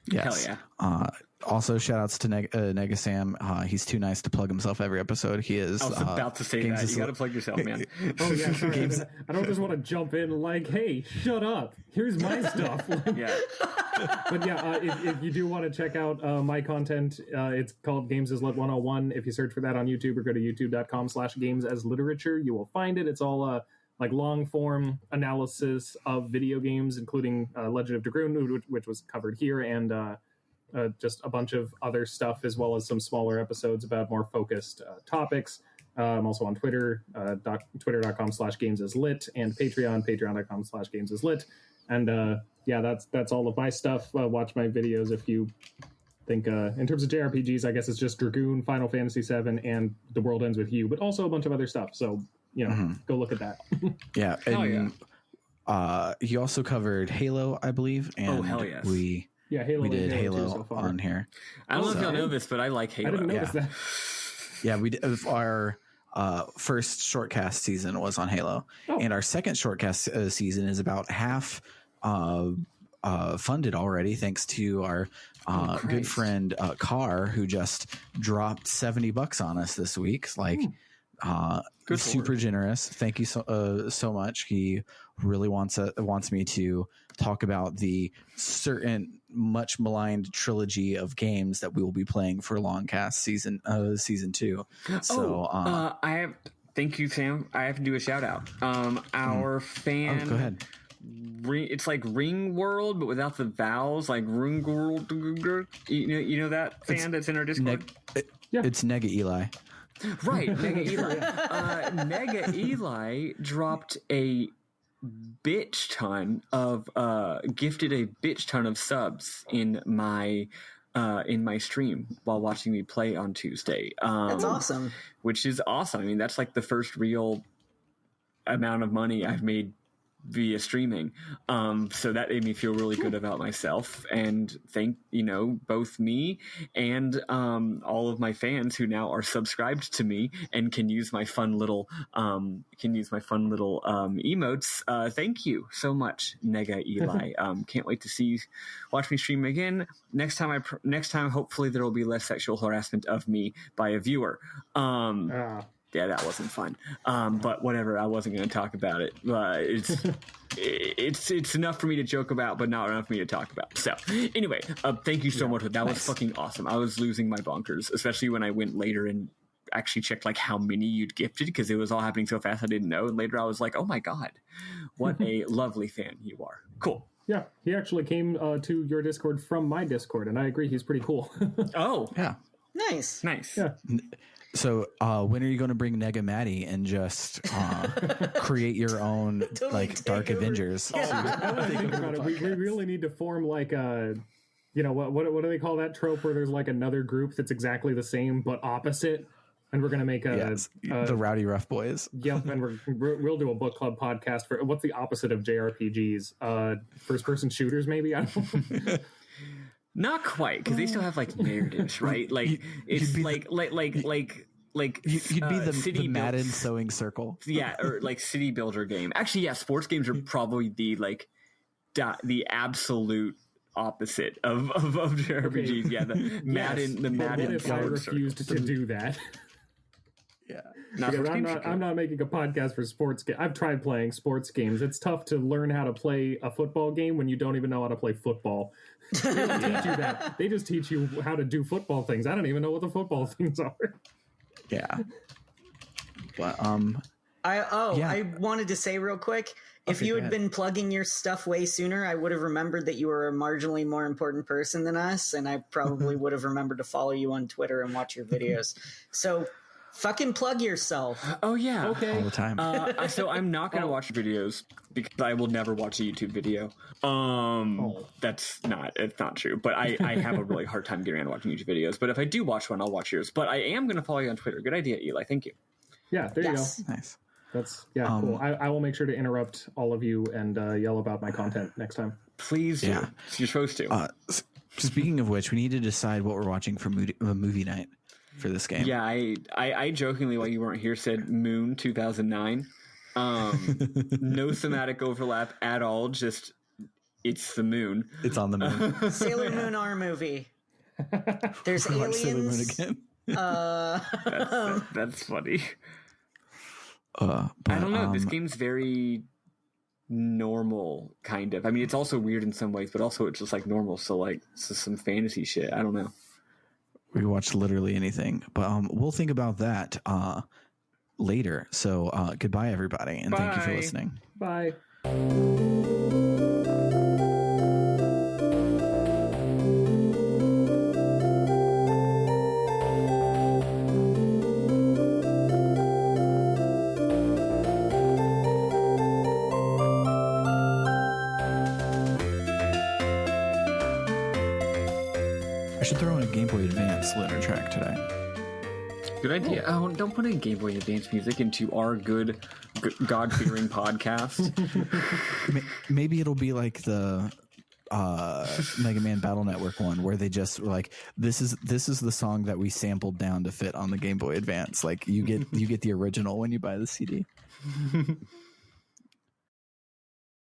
Yes. Hell yeah. Also, shout outs to Nega Sam. He's too nice to plug himself every episode. He is. I was about to say that. You got to plug yourself, man. Oh, yeah, sorry. I don't just want to jump in like, hey, shut up. Here's my stuff. Yeah. But yeah, if you do want to check out my content, it's called Games as Lit 101. If you search for that on YouTube or go to youtube.com/gamesasliterature, you will find it. It's all like long form analysis of video games, including Legend of Dragoon, which was covered here, and just a bunch of other stuff, as well as some smaller episodes about more focused topics. I'm also on Twitter, twitter.com/gamesaslit, and patreon.com/gamesaslit. And that's all of my stuff. Watch my videos if you think, in terms of JRPGs, I guess it's just Dragoon, Final Fantasy VII, and The World Ends With You, but also a bunch of other stuff. So, go look at that. Yeah. And, he also covered Halo, I believe. And hell yes. Yeah, Halo. We did and Halo 2 Halo so far. on here. I don't know if So- y'all know this, but I like Halo. I didn't notice that. Yeah, we did. Our first shortcast season was on Halo, Oh. and our second shortcast season is about half funded already, thanks to our good Christ. friend Carr, who just dropped $70 on us this week. Like, Good super Lord. generous. Thank you so much. He really wants me to talk about the certain much maligned trilogy of games that we will be playing for Longcast season 2. So I have. Thank you, Sam. I have to do a shout out. Our fan. go ahead. It's like Ring World, but without the vowels. Like Ring World. You know that fan that's in our Discord. It's Nega Eli. Right, Nega Eli. Nega Eli dropped a bitch ton of gifted a bitch ton of subs in my stream while watching me play on Tuesday. That's awesome. Which is awesome. I mean, that's like the first real amount of money I've made via streaming. So that made me feel really good about myself, and thank both me and all of my fans who now are subscribed to me and can use my fun little emotes. Thank you so much, Nega Eli. Can't wait to watch me stream again next time. Hopefully there will be less sexual harassment of me by a viewer. Yeah, that wasn't fun. But whatever, I wasn't going to talk about it. It's enough for me to joke about, but not enough for me to talk about. So anyway, thank you so much. That was fucking awesome. I was losing my bonkers, especially when I went later and actually checked like how many you'd gifted, because it was all happening so fast I didn't know. And later I was like, oh my God, what a lovely fan you are. Cool. Yeah, he actually came to your Discord from my Discord, and I agree, he's pretty cool. Oh, Yeah. Nice. Yeah. So when are you going to bring Nega Maddy and just create your own like Dark Avengers? Now that I think about it, we really need to form like a, what do they call that trope where there's like another group that's exactly the same but opposite, and we're gonna make the Rowdy Rough Boys. Yep, and we'll do a book club podcast for what's the opposite of JRPGs? First person shooters, maybe. I don't know. not quite, because they still have like narratives, right? Like it's you'd be like You'd be the Madden Build- sewing circle. Yeah, or like city builder game. Actually, yeah, sports games are probably the absolute opposite of JRPGs. Yeah, the Madden. The Madden. What if I refused to do that? Yeah. Because I'm not making a podcast for sports games. I've tried playing sports games. It's tough to learn how to play a football game when you don't even know how to play football. They don't teach you that. They just teach you how to do football things. I don't even know what the football things are. Yeah. But I wanted to say real quick, if you had been plugging your stuff way sooner, I would have remembered that you were a marginally more important person than us, and I probably would have remembered to follow you on Twitter and watch your videos. So fucking plug yourself. Oh yeah. Okay. all the time. So I'm not going to watch videos because I will never watch a YouTube video. It's not true. But I have a really hard time getting around watching YouTube videos. But if I do watch one, I'll watch yours. But I am going to follow you on Twitter. Good idea, Eli. Thank you. Yeah, there Yes. you go. Nice. That's cool. I will make sure to interrupt all of you and yell about my content next time. Please do. Yeah. You're supposed to. Speaking of which, we need to decide what we're watching for movie night for this game. Yeah, I jokingly, while you weren't here, said Moon 2009. No thematic overlap at all. Just it's the moon. It's on the moon. Sailor Moon R movie. There's Watch Sailor Moon aliens. again. That's funny. But, I don't know. This game's very normal, kind of. I mean, it's also weird in some ways, but also it's just like normal. So like, it's just some fantasy shit. I don't know. we watch literally anything, but we'll think about that later. So goodbye, everybody, and thank you for listening. Bye. I should throw in a Game Boy Advance Lunar track today. Good idea. Oh, don't put in Game Boy Advance music into our good God-fearing podcast. Maybe it'll be like the Mega Man Battle Network one where they just were like, this is the song that we sampled down to fit on the Game Boy Advance. Like you get the original when you buy the CD.